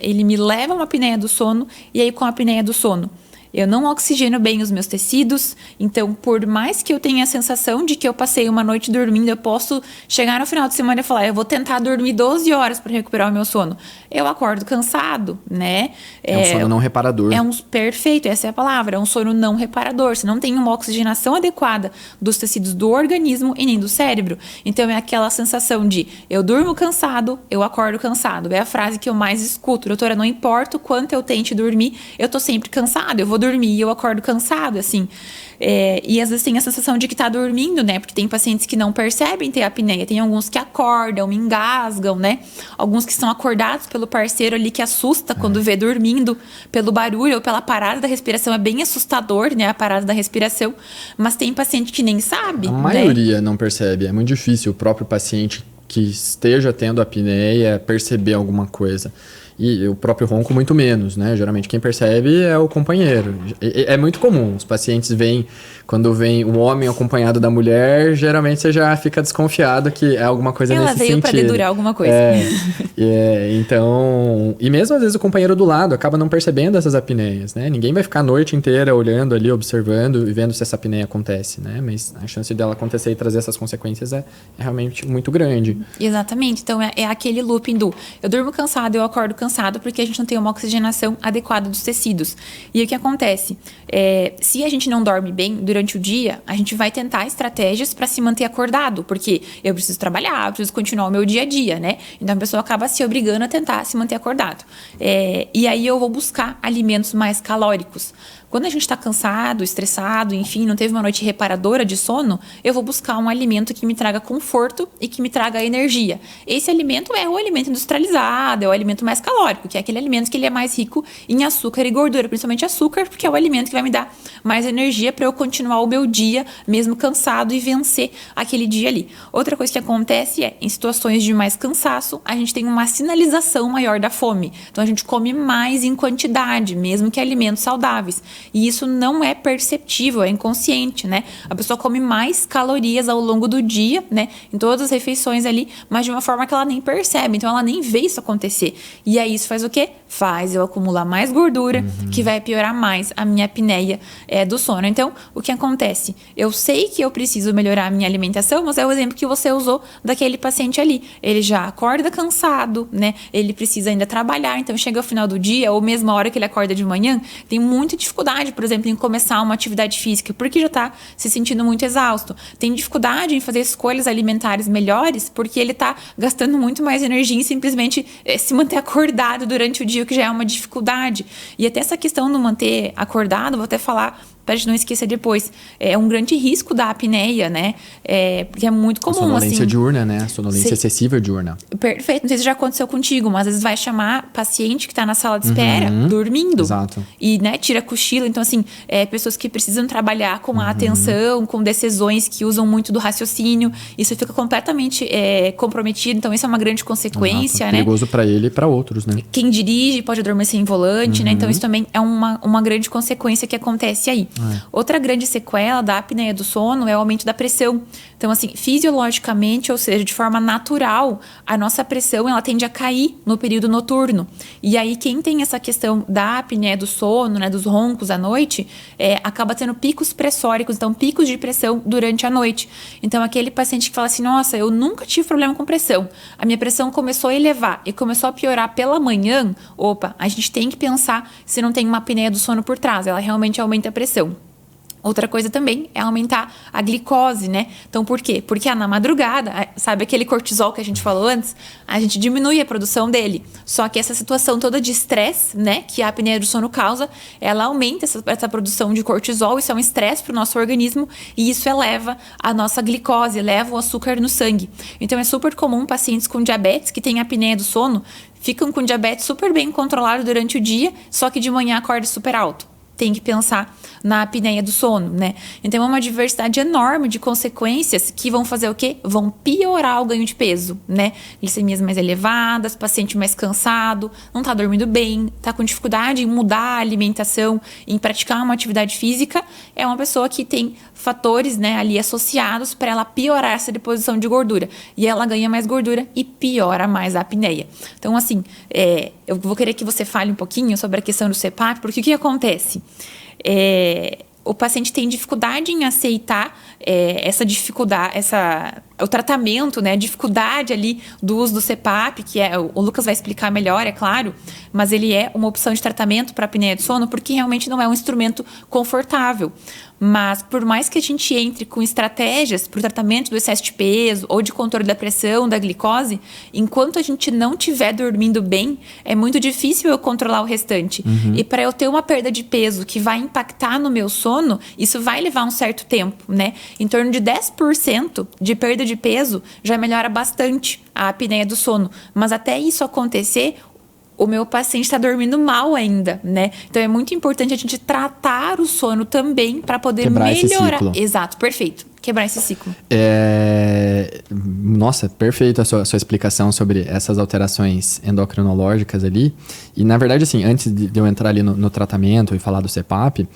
ele me leva a uma apneia do sono, e aí com a apneia do sono, eu não oxigeno bem os meus tecidos, então por mais que eu tenha a sensação de que eu passei uma noite dormindo, eu posso chegar no final de semana e falar, eu vou tentar dormir 12 horas para recuperar o meu sono. Eu acordo cansado, né? É um sono não reparador. Perfeito, essa é a palavra, é um sono não reparador. Você não tem uma oxigenação adequada dos tecidos do organismo e nem do cérebro. Então é aquela sensação de, eu durmo cansado, eu acordo cansado. É a frase que eu mais escuto. Doutora, não importa o quanto eu tente dormir, eu tô sempre cansado, eu vou dormir e eu acordo cansado, assim. E às vezes tem a sensação de que tá dormindo, né? Porque tem pacientes que não percebem ter apneia. Tem alguns que acordam, me engasgam, né? Alguns que são acordados pelo parceiro ali que assusta quando vê dormindo pelo barulho ou pela parada da respiração. É bem assustador, né? A parada da respiração. Mas tem paciente que nem sabe. A maioria não percebe. É muito difícil o próprio paciente que esteja tendo apneia perceber alguma coisa. E o próprio ronco muito menos, né? Geralmente quem percebe é o companheiro. É muito comum, os pacientes veem, quando vem um homem acompanhado da mulher, geralmente você já fica desconfiado que é alguma coisa nesse sentido. Ela veio pra dedurar alguma coisa. Então, e mesmo às vezes o companheiro do lado acaba não percebendo essas apneias, né? Ninguém vai ficar a noite inteira olhando ali, observando e vendo se essa apneia acontece, né? Mas a chance dela acontecer e trazer essas consequências é realmente muito grande. Exatamente, então é aquele looping do eu durmo cansado, eu acordo cansado, porque a gente não tem uma oxigenação adequada dos tecidos. E o que acontece? Se a gente não dorme bem durante o dia, a gente vai tentar estratégias para se manter acordado, porque eu preciso trabalhar, eu preciso continuar o meu dia a dia, né? Então a pessoa acaba se obrigando a tentar se manter acordado. E aí eu vou buscar alimentos mais calóricos. Quando a gente está cansado, estressado, enfim, não teve uma noite reparadora de sono, eu vou buscar um alimento que me traga conforto e que me traga energia. Esse alimento é o alimento industrializado, é o alimento mais calórico, que é aquele alimento que ele é mais rico em açúcar e gordura, principalmente açúcar, porque é o alimento que vai me dar mais energia para eu continuar o meu dia, mesmo cansado, e vencer aquele dia ali. Outra coisa que acontece em situações de mais cansaço, a gente tem uma sinalização maior da fome. Então a gente come mais em quantidade, mesmo que alimentos saudáveis. E isso não é perceptível, é inconsciente, né? A pessoa come mais calorias ao longo do dia, né? Em todas as refeições ali, mas de uma forma que ela nem percebe. Então, ela nem vê isso acontecer. E aí, isso faz o quê? Faz eu acumular mais gordura, que vai piorar mais a minha apneia do sono. Então, o que acontece? Eu sei que eu preciso melhorar a minha alimentação, mas é o exemplo que você usou daquele paciente ali. Ele já acorda cansado, né? Ele precisa ainda trabalhar, então chega ao final do dia, ou mesmo a hora que ele acorda de manhã, tem muita dificuldade, por exemplo, em começar uma atividade física, porque já está se sentindo muito exausto. Tem dificuldade em fazer escolhas alimentares melhores, porque ele está gastando muito mais energia em simplesmente se manter acordado durante o dia, o que já é uma dificuldade. E até essa questão do manter acordado, vou até falar para a gente não esquecer depois, é um grande risco da apneia, né? Porque é muito comum, a sonolência assim, diurna, né? A sonolência excessiva diurna. Perfeito. Não sei se já aconteceu contigo, mas às vezes vai chamar paciente que está na sala de espera, dormindo. Exato. E, né, tira cochilo. Então, assim, pessoas que precisam trabalhar com a atenção, com decisões que usam muito do raciocínio. Isso fica completamente comprometido. Então, isso é uma grande consequência, né? Perigoso para ele e para outros, né? Quem dirige pode adormecer em volante, né? Então, isso também é uma grande consequência que acontece aí. Outra grande sequela da apneia do sono é o aumento da pressão. Então, assim, fisiologicamente, ou seja, de forma natural, a nossa pressão ela tende a cair no período noturno. E aí, quem tem essa questão da apneia do sono, né, dos roncos à noite, acaba tendo picos pressóricos, então picos de pressão durante a noite. Então, aquele paciente que fala assim, nossa, eu nunca tive problema com pressão, a minha pressão começou a elevar e começou a piorar pela manhã, opa, a gente tem que pensar se não tem uma apneia do sono por trás, ela realmente aumenta a pressão. Outra coisa também é aumentar a glicose, né? Então, por quê? Porque na madrugada, sabe aquele cortisol que a gente falou antes? A gente diminui a produção dele. Só que essa situação toda de estresse, né? Que a apneia do sono causa, ela aumenta essa produção de cortisol. Isso é um estresse para o nosso organismo e isso eleva a nossa glicose, eleva o açúcar no sangue. Então, é super comum pacientes com diabetes que têm apneia do sono ficam com diabetes super bem controlado durante o dia, só que de manhã acorda super alto. Tem que pensar na apneia do sono, né? Então, é uma diversidade enorme de consequências que vão fazer o quê? Vão piorar o ganho de peso, né? Glicemias mais elevadas, paciente mais cansado, não tá dormindo bem, tá com dificuldade em mudar a alimentação, em praticar uma atividade física, é uma pessoa que tem fatores, né, ali associados para ela piorar essa deposição de gordura. E ela ganha mais gordura e piora mais a apneia. Então, assim, eu vou querer que você fale um pouquinho sobre a questão do CPAP, porque o que acontece? O paciente tem dificuldade em aceitar essa dificuldade, o tratamento, né, dificuldade ali do uso do CPAP, que o Lucas vai explicar melhor, é claro, mas ele é uma opção de tratamento para apneia do sono porque realmente não é um instrumento confortável. Mas por mais que a gente entre com estratégias para o tratamento do excesso de peso ou de controle da pressão, da glicose, enquanto a gente não estiver dormindo bem, é muito difícil eu controlar o restante. E para eu ter uma perda de peso que vai impactar no meu sono, isso vai levar um certo tempo, né? Em torno de 10% de perda de peso já melhora bastante a apneia do sono. Mas até isso acontecer, o meu paciente está dormindo mal ainda, né? Então é muito importante a gente tratar o sono também para poder Quebrar melhorar. esse ciclo. Exato, perfeito. Quebrar esse ciclo. Nossa, perfeito a sua explicação sobre essas alterações endocrinológicas ali. E, na verdade, assim, antes de eu entrar ali no tratamento e falar do CPAP,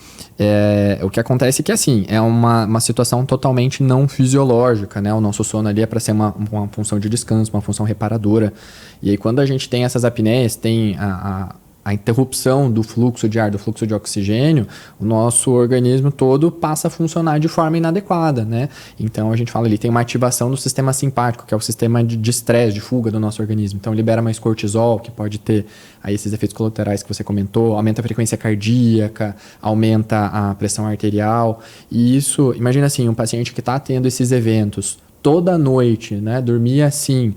o que acontece é que, assim, é uma situação totalmente não fisiológica, né? O nosso sono ali é para ser uma função de descanso, uma função reparadora. E aí, quando a gente tem essas apneias, tem a interrupção do fluxo de ar, do fluxo de oxigênio, o nosso organismo todo passa a funcionar de forma inadequada, né? Então, a gente fala ali, tem uma ativação do sistema simpático, que é o sistema de estresse, de fuga do nosso organismo. Então, libera mais cortisol, que pode ter aí esses efeitos colaterais que você comentou, aumenta a frequência cardíaca, aumenta a pressão arterial. E isso, imagina assim, um paciente que está tendo esses eventos toda noite, né? Dormir assim,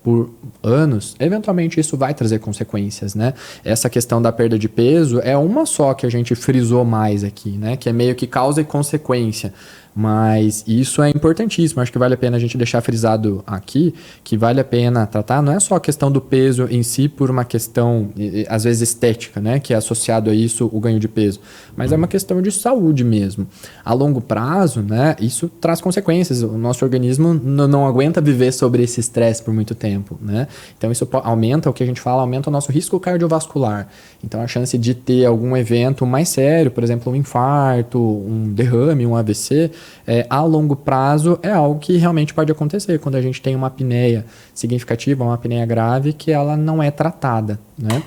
por anos, eventualmente isso vai trazer consequências, né? Essa questão da perda de peso é uma só que a gente frisou mais aqui, né? Que é meio que causa e consequência. Mas isso é importantíssimo, acho que vale a pena a gente deixar frisado aqui, que vale a pena tratar, não é só a questão do peso em si por uma questão, às vezes, estética, né, que é associado a isso o ganho de peso, mas é uma questão de saúde mesmo. A longo prazo, né, isso traz consequências, o nosso organismo não aguenta viver sobre esse estresse por muito tempo, né, então isso aumenta, o que a gente fala, aumenta o nosso risco cardiovascular, então a chance de ter algum evento mais sério, por exemplo, um infarto, um derrame, um AVC, a longo prazo é algo que realmente pode acontecer quando a gente tem uma apneia significativa, uma apneia grave que ela não é tratada, né?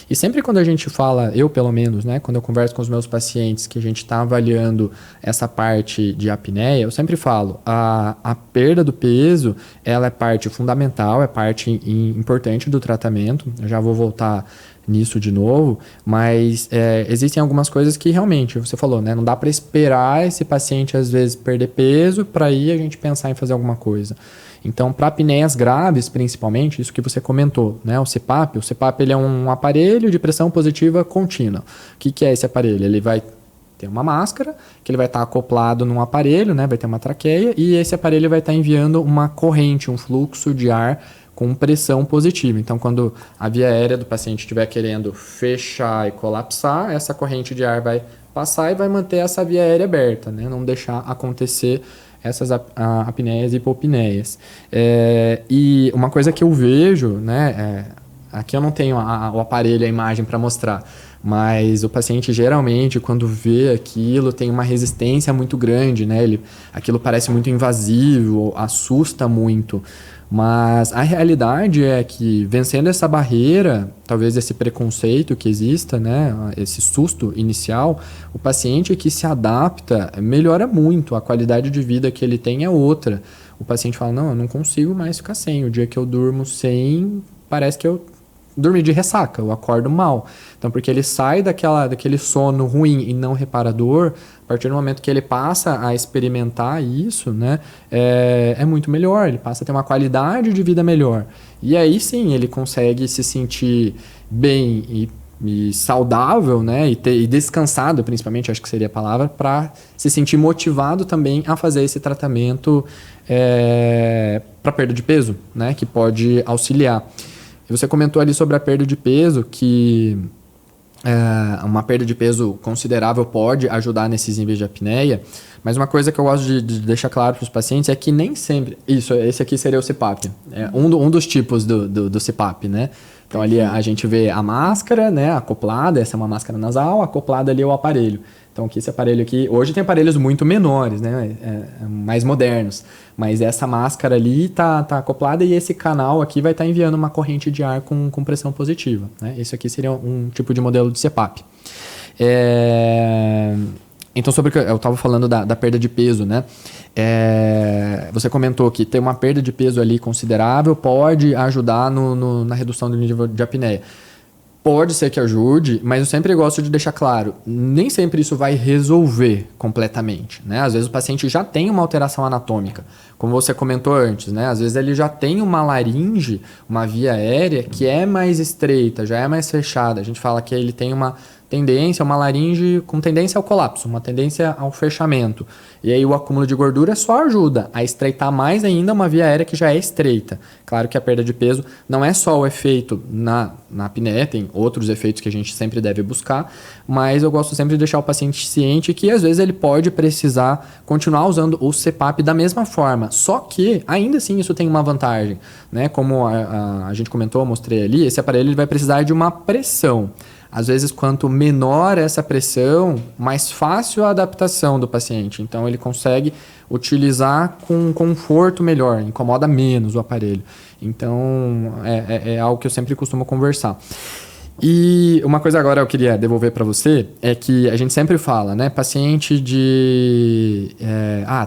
E sempre quando a gente fala, eu pelo menos, né, quando eu converso com os meus pacientes que a gente está avaliando essa parte de apneia, eu sempre falo, a perda do peso, ela é parte fundamental, é parte importante do tratamento, eu já vou voltar nisso de novo, mas existem algumas coisas que realmente, você falou, né, não dá para esperar esse paciente às vezes perder peso para aí a gente pensar em fazer alguma coisa. Então, para apneias graves, principalmente, isso que você comentou, né, o CPAP ele é um aparelho de pressão positiva contínua. O que é esse aparelho? Ele vai ter uma máscara, que ele vai estar acoplado num aparelho, né, vai ter uma traqueia, e esse aparelho vai estar enviando uma corrente, um fluxo de ar com pressão positiva. Então, quando a via aérea do paciente estiver querendo fechar e colapsar, essa corrente de ar vai passar e vai manter essa via aérea aberta, né? Não deixar acontecer essas apneias e hipopneias. E uma coisa que eu vejo, né? Aqui eu não tenho o aparelho, a imagem para mostrar, Mas o paciente, geralmente, quando vê aquilo, tem uma resistência muito grande, né? Aquilo parece muito invasivo, assusta muito. Mas a realidade é que, vencendo essa barreira, talvez esse preconceito que exista, né, esse susto inicial, o paciente que se adapta melhora muito, a qualidade de vida que ele tem é outra. O paciente fala, não, eu não consigo mais ficar sem, o dia que eu durmo sem, parece que eu dormi de ressaca, eu acordo mal. Então, porque ele sai daquele sono ruim e não reparador, a partir do momento que ele passa a experimentar isso, né, é muito melhor, ele passa a ter uma qualidade de vida melhor. E aí sim, ele consegue se sentir bem e saudável, né, e descansado, principalmente, acho que seria a palavra, para se sentir motivado também a fazer esse tratamento para perda de peso, né, que pode auxiliar. E você comentou ali sobre a perda de peso, que uma perda de peso considerável pode ajudar nesses níveis de apneia, mas uma coisa que eu gosto de deixar claro para os pacientes é que nem sempre... esse aqui seria o CPAP, um dos tipos do CPAP, né? Então ali a gente vê a máscara, né, acoplada, essa é uma máscara nasal, acoplada ali ao aparelho. Então aqui esse aparelho aqui, hoje tem aparelhos muito menores, né, mais modernos, mas essa máscara ali tá acoplada e esse canal aqui vai estar enviando uma corrente de ar com pressão positiva, né? Esse aqui seria um tipo de modelo de CPAP. Então, sobre o que eu estava falando da perda de peso, né? Você comentou que ter uma perda de peso ali considerável pode ajudar na redução do nível de apneia. Pode ser que ajude, mas eu sempre gosto de deixar claro, nem sempre isso vai resolver completamente, né? Às vezes o paciente já tem uma alteração anatômica, como você comentou antes, né? Às vezes ele já tem uma laringe, uma via aérea que é mais estreita, já é mais fechada. A gente fala que ele tem uma laringe com tendência ao colapso, uma tendência ao fechamento. E aí o acúmulo de gordura só ajuda a estreitar mais ainda uma via aérea que já é estreita. Claro que a perda de peso não é só o efeito na apneia, tem outros efeitos que a gente sempre deve buscar, mas eu gosto sempre de deixar o paciente ciente que às vezes ele pode precisar continuar usando o CPAP da mesma forma, só que ainda assim isso tem uma vantagem, né? Como a gente comentou, eu mostrei ali, esse aparelho ele vai precisar de uma pressão. Às vezes, quanto menor essa pressão, mais fácil a adaptação do paciente. Então, ele consegue utilizar com conforto melhor, incomoda menos o aparelho. Então, é algo que eu sempre costumo conversar. E uma coisa agora eu queria devolver para você é que a gente sempre fala, né? Paciente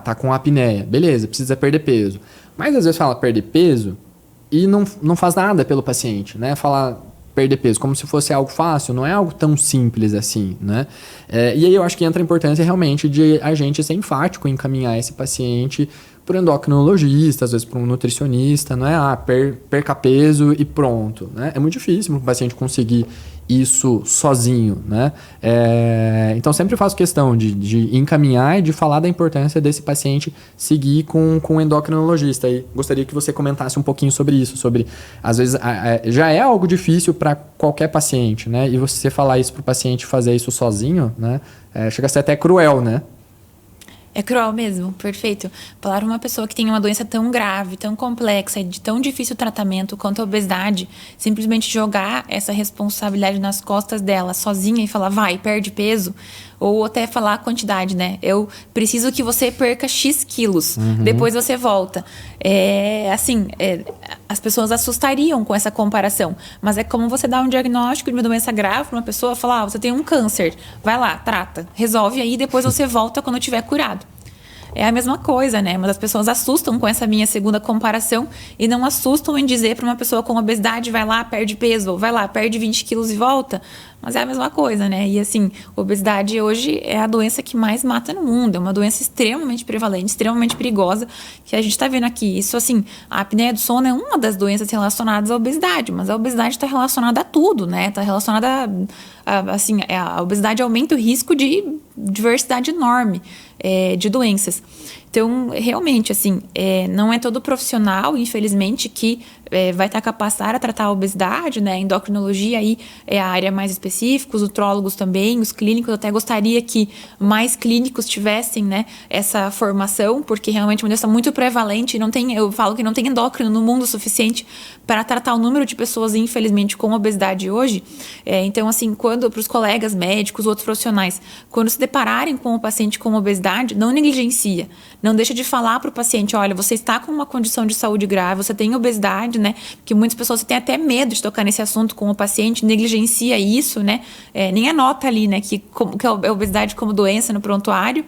tá com apneia. Beleza, precisa perder peso. Mas às vezes fala perder peso e não faz nada pelo paciente, né? Fala... perder peso, como se fosse algo fácil, não é algo tão simples assim, né? E aí eu acho que entra a importância realmente de a gente ser enfático em encaminhar esse paciente para um endocrinologista, às vezes para um nutricionista, não é perca peso e pronto, né? É muito difícil para o paciente conseguir isso sozinho, né? Então sempre faço questão de encaminhar e de falar da importância desse paciente seguir com um endocrinologista. E gostaria que você comentasse um pouquinho sobre isso, sobre às vezes já é algo difícil para qualquer paciente, né? E você falar isso para o paciente fazer isso sozinho, né? Chega a ser até cruel, né? É cruel mesmo, perfeito. Falar para uma pessoa que tem uma doença tão grave, tão complexa e de tão difícil tratamento quanto a obesidade, simplesmente jogar essa responsabilidade nas costas dela sozinha e falar, vai, perde peso, ou até falar a quantidade, né? Eu preciso que você perca X quilos, depois você volta. As pessoas assustariam com essa comparação, mas é como você dar um diagnóstico de uma doença grave para uma pessoa, falar, você tem um câncer, vai lá, trata, resolve aí, depois você volta quando estiver curado. É a mesma coisa, né? Mas as pessoas assustam com essa minha segunda comparação e não assustam em dizer para uma pessoa com obesidade, vai lá, perde peso, ou vai lá, perde 20 quilos e volta. Mas é a mesma coisa, né? E assim, obesidade hoje é a doença que mais mata no mundo. É uma doença extremamente prevalente, extremamente perigosa, que a gente está vendo aqui. Isso, assim, a apneia do sono é uma das doenças relacionadas à obesidade, mas a obesidade está relacionada a tudo, né? Está relacionada a obesidade aumenta o risco de diversidade enorme de doenças. Então, realmente, assim, não é todo profissional, infelizmente, que vai estar capacitada a tratar a obesidade, né? A endocrinologia aí é a área mais específica, os nutrólogos também, os clínicos. Eu até gostaria que mais clínicos tivessem, né, essa formação, porque realmente é uma doença muito prevalente. Eu falo que não tem endócrino no mundo suficiente para tratar o número de pessoas, infelizmente, com obesidade hoje. Então, assim, para os colegas médicos, outros profissionais, quando se depararem com o paciente com obesidade, não negligencia. Não deixa de falar para o paciente, olha, você está com uma condição de saúde grave, você tem obesidade, né? Porque muitas pessoas têm até medo de tocar nesse assunto com o paciente, negligencia isso, né? Nem anota ali, né, que a obesidade como doença no prontuário.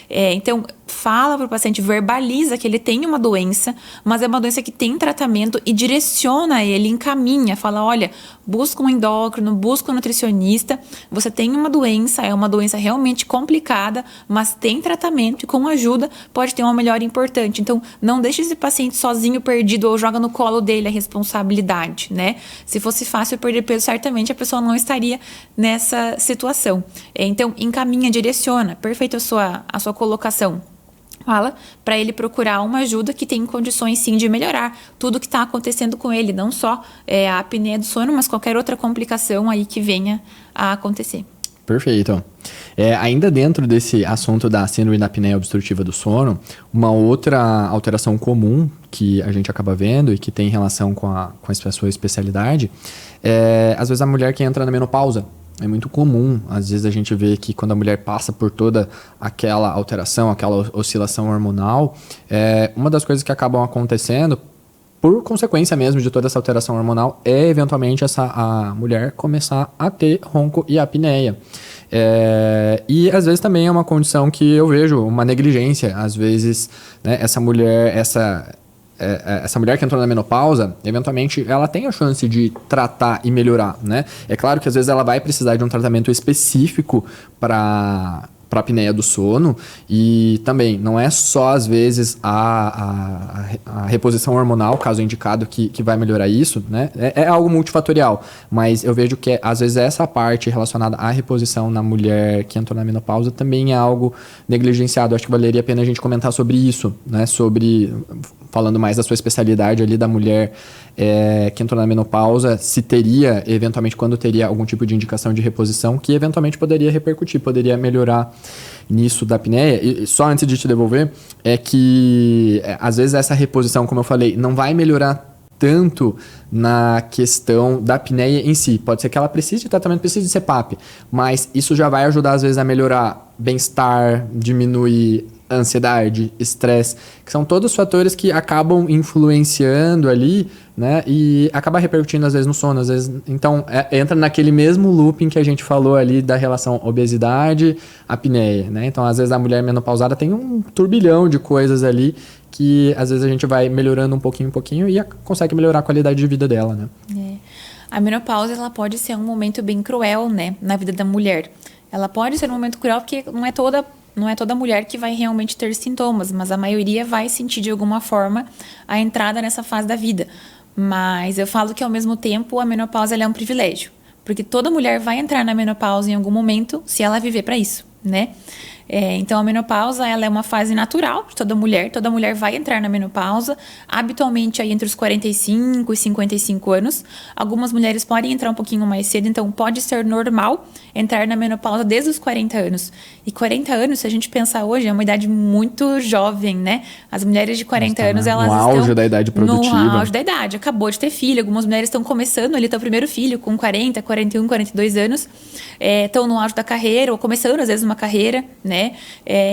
Então, fala para o paciente, verbaliza que ele tem uma doença, mas é uma doença que tem tratamento e direciona ele, encaminha, fala, olha, busca um endócrino, busca um nutricionista, você tem uma doença, é uma doença realmente complicada, mas tem tratamento e com ajuda pode ter uma melhora importante. Então, não deixe esse paciente sozinho, perdido, ou joga no colo dele a responsabilidade, né? Se fosse fácil perder peso, certamente a pessoa não estaria nessa situação. Então, encaminha, direciona. Perfeito a sua colocação. Fala para ele procurar uma ajuda que tem condições sim de melhorar tudo que está acontecendo com ele, não só a apneia do sono, mas qualquer outra complicação aí que venha a acontecer. Perfeito. Ainda dentro desse assunto da síndrome da apneia obstrutiva do sono, uma outra alteração comum que a gente acaba vendo e que tem relação com a sua especialidade às vezes a mulher que entra na menopausa. É muito comum, às vezes a gente vê que quando a mulher passa por toda aquela alteração, aquela oscilação hormonal, uma das coisas que acabam acontecendo, por consequência mesmo de toda essa alteração hormonal, é eventualmente a mulher começar a ter ronco e apneia. E às vezes também é uma condição que eu vejo uma negligência, às vezes, né, essa mulher que entrou na menopausa, eventualmente, ela tem a chance de tratar e melhorar, né? É claro que às vezes ela vai precisar de um tratamento específico para apneia do sono, e também não é só às vezes a reposição hormonal, caso indicado, que vai melhorar isso, né? É algo multifatorial, mas eu vejo que às vezes essa parte relacionada à reposição na mulher que entrou na menopausa também é algo negligenciado. Acho que valeria a pena a gente comentar sobre isso, né? Falando mais da sua especialidade ali da mulher que entrou na menopausa, se teria, eventualmente, quando teria algum tipo de indicação de reposição que eventualmente poderia repercutir, poderia melhorar nisso da apneia. E só antes de te devolver, é que às vezes essa reposição, como eu falei, não vai melhorar tanto na questão da apneia em si. Pode ser que ela precise de tratamento, precise de CPAP, mas isso já vai ajudar às vezes a melhorar bem-estar, diminuir ansiedade, estresse, que são todos fatores que acabam influenciando ali, né, e acaba repercutindo às vezes no sono, às vezes, então entra naquele mesmo looping que a gente falou ali da relação obesidade, apneia, né, então às vezes a mulher menopausada tem um turbilhão de coisas ali que às vezes a gente vai melhorando um pouquinho e consegue melhorar a qualidade de vida dela, né. A menopausa, ela pode ser um momento bem cruel, né, na vida da mulher. Ela pode ser um momento cruel porque não é toda mulher que vai realmente ter sintomas, mas a maioria vai sentir de alguma forma a entrada nessa fase da vida. Mas eu falo que ao mesmo tempo a menopausa ela é um privilégio, porque toda mulher vai entrar na menopausa em algum momento se ela viver para isso, né? Então a menopausa ela é uma fase natural de toda mulher vai entrar na menopausa, habitualmente aí entre os 45 e 55 anos. Algumas mulheres podem entrar um pouquinho mais cedo, então pode ser normal entrar na menopausa desde os 40 anos. E 40 anos, se a gente pensar hoje, é uma idade muito jovem, né? As mulheres de 40 anos, elas estão... No auge da idade produtiva. No auge da idade, acabou de ter filho. Algumas mulheres estão começando ali, ter o primeiro filho com 40, 41, 42 anos. Estão no auge da carreira, ou começando às vezes uma carreira, né?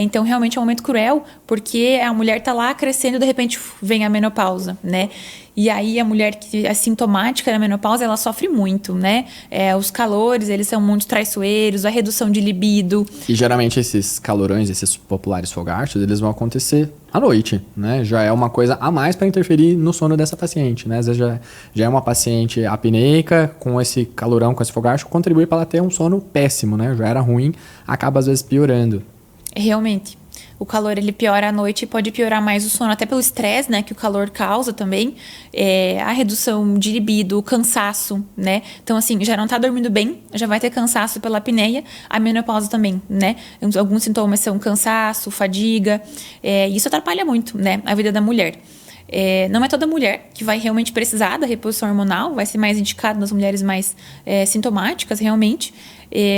Então realmente é um momento cruel, porque a mulher tá lá crescendo e de repente vem a menopausa, né? E aí a mulher que é sintomática na menopausa, ela sofre muito, né? Os calores, eles são muito traiçoeiros, a redução de libido. E geralmente esses calorões, esses populares fogachos, eles vão acontecer à noite, né? Já é uma coisa a mais para interferir no sono dessa paciente, né? Às vezes já é uma paciente apneica, com esse calorão, com esse fogacho, contribui para ela ter um sono péssimo, né? Já era ruim, acaba às vezes piorando. Realmente. O calor, ele piora à noite e pode piorar mais o sono, até pelo estresse, né, que o calor causa também, a redução de libido, o cansaço, né? Então, assim, já não tá dormindo bem, já vai ter cansaço pela apneia, a menopausa também, né? Alguns sintomas são cansaço, fadiga, e isso atrapalha muito, né, a vida da mulher. Não é toda mulher que vai realmente precisar da reposição hormonal, vai ser mais indicado nas mulheres mais sintomáticas, realmente.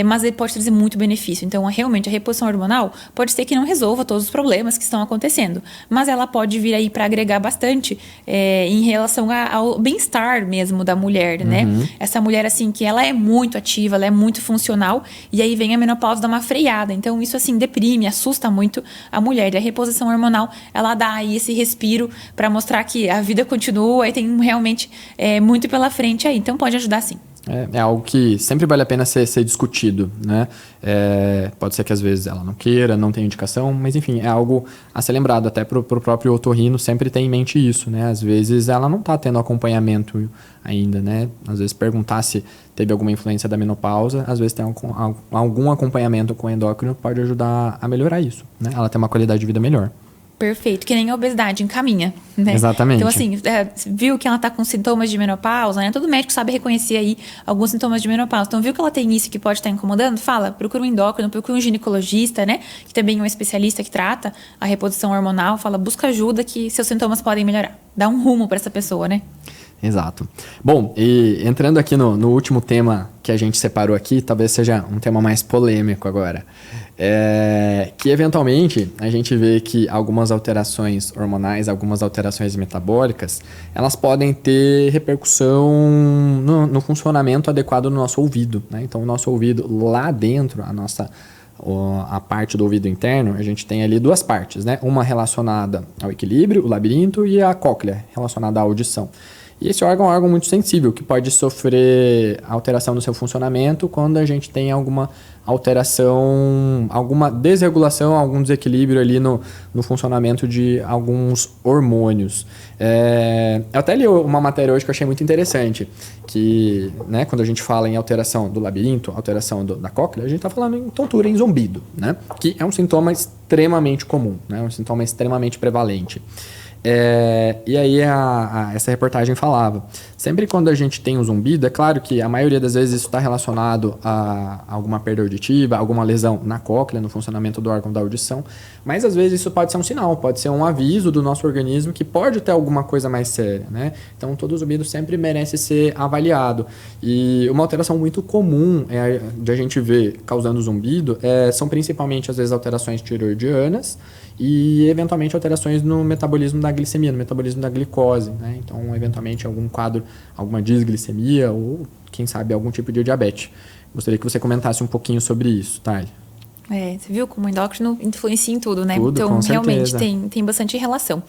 Mas ele pode trazer muito benefício. Então, realmente, a reposição hormonal pode ser que não resolva todos os problemas que estão acontecendo, mas ela pode vir aí para agregar bastante em relação ao bem-estar mesmo da mulher, né? Essa mulher, assim, que ela é muito ativa, ela é muito funcional, e aí vem a menopausa dar uma freada. Então, isso, assim, deprime, assusta muito a mulher. E a reposição hormonal, ela dá aí esse respiro para mostrar que a vida continua e tem realmente muito pela frente aí. Então, pode ajudar sim. É algo que sempre vale a pena ser discutido, né? Pode ser que às vezes ela não queira, não tenha indicação, mas enfim, é algo a ser lembrado. Até pro próprio otorrino sempre tem em mente isso, né? Às vezes ela não está tendo acompanhamento ainda, né? Às vezes perguntar se teve alguma influência da menopausa, às vezes tem algum acompanhamento com endócrino pode ajudar a melhorar isso, né? Ela tem uma qualidade de vida melhor. Perfeito, que nem a obesidade encaminha, né? Exatamente. Então, assim, viu que ela tá com sintomas de menopausa, né? Todo médico sabe reconhecer aí alguns sintomas de menopausa. Então, viu que ela tem isso que pode estar incomodando? Fala, procura um endócrino, procura um ginecologista, né? Que também é um especialista que trata a reposição hormonal. Fala, busca ajuda que seus sintomas podem melhorar. Dá um rumo para essa pessoa, né? Exato. Bom, e entrando aqui no último tema que a gente separou aqui, talvez seja um tema mais polêmico agora. Que eventualmente a gente vê que algumas alterações hormonais, algumas alterações metabólicas, elas podem ter repercussão no funcionamento adequado do nosso ouvido, né? Então, o nosso ouvido lá dentro, a parte do ouvido interno, a gente tem ali duas partes, né? Uma relacionada ao equilíbrio, o labirinto, e a cóclea, relacionada à audição. E esse órgão é um órgão muito sensível, que pode sofrer alteração no seu funcionamento quando a gente tem alguma alteração, alguma desregulação, algum desequilíbrio ali no funcionamento de alguns hormônios. Eu até li uma matéria hoje que eu achei muito interessante, que, né, quando a gente fala em alteração do labirinto, alteração da cóclea, a gente está falando em tontura, em zumbido, né, que é um sintoma extremamente comum, né, um sintoma extremamente prevalente. E aí essa reportagem falava, sempre quando a gente tem um zumbido, é claro que a maioria das vezes isso está relacionado a alguma perda auditiva, alguma lesão na cóclea, no funcionamento do órgão da audição, mas às vezes isso pode ser um sinal, pode ser um aviso do nosso organismo que pode ter alguma coisa mais séria, né? Então todo zumbido sempre merece ser avaliado. E uma alteração muito comum de a gente ver causando zumbido são principalmente às vezes alterações tiroidianas, e eventualmente alterações no metabolismo da glicemia, no metabolismo da glicose, né? Então, eventualmente, algum quadro, alguma disglicemia ou, quem sabe, algum tipo de diabetes. Gostaria que você comentasse um pouquinho sobre isso, Thay. Você viu como o endócrino influencia em tudo, né? Tudo, então, com realmente, certeza. tem bastante relação.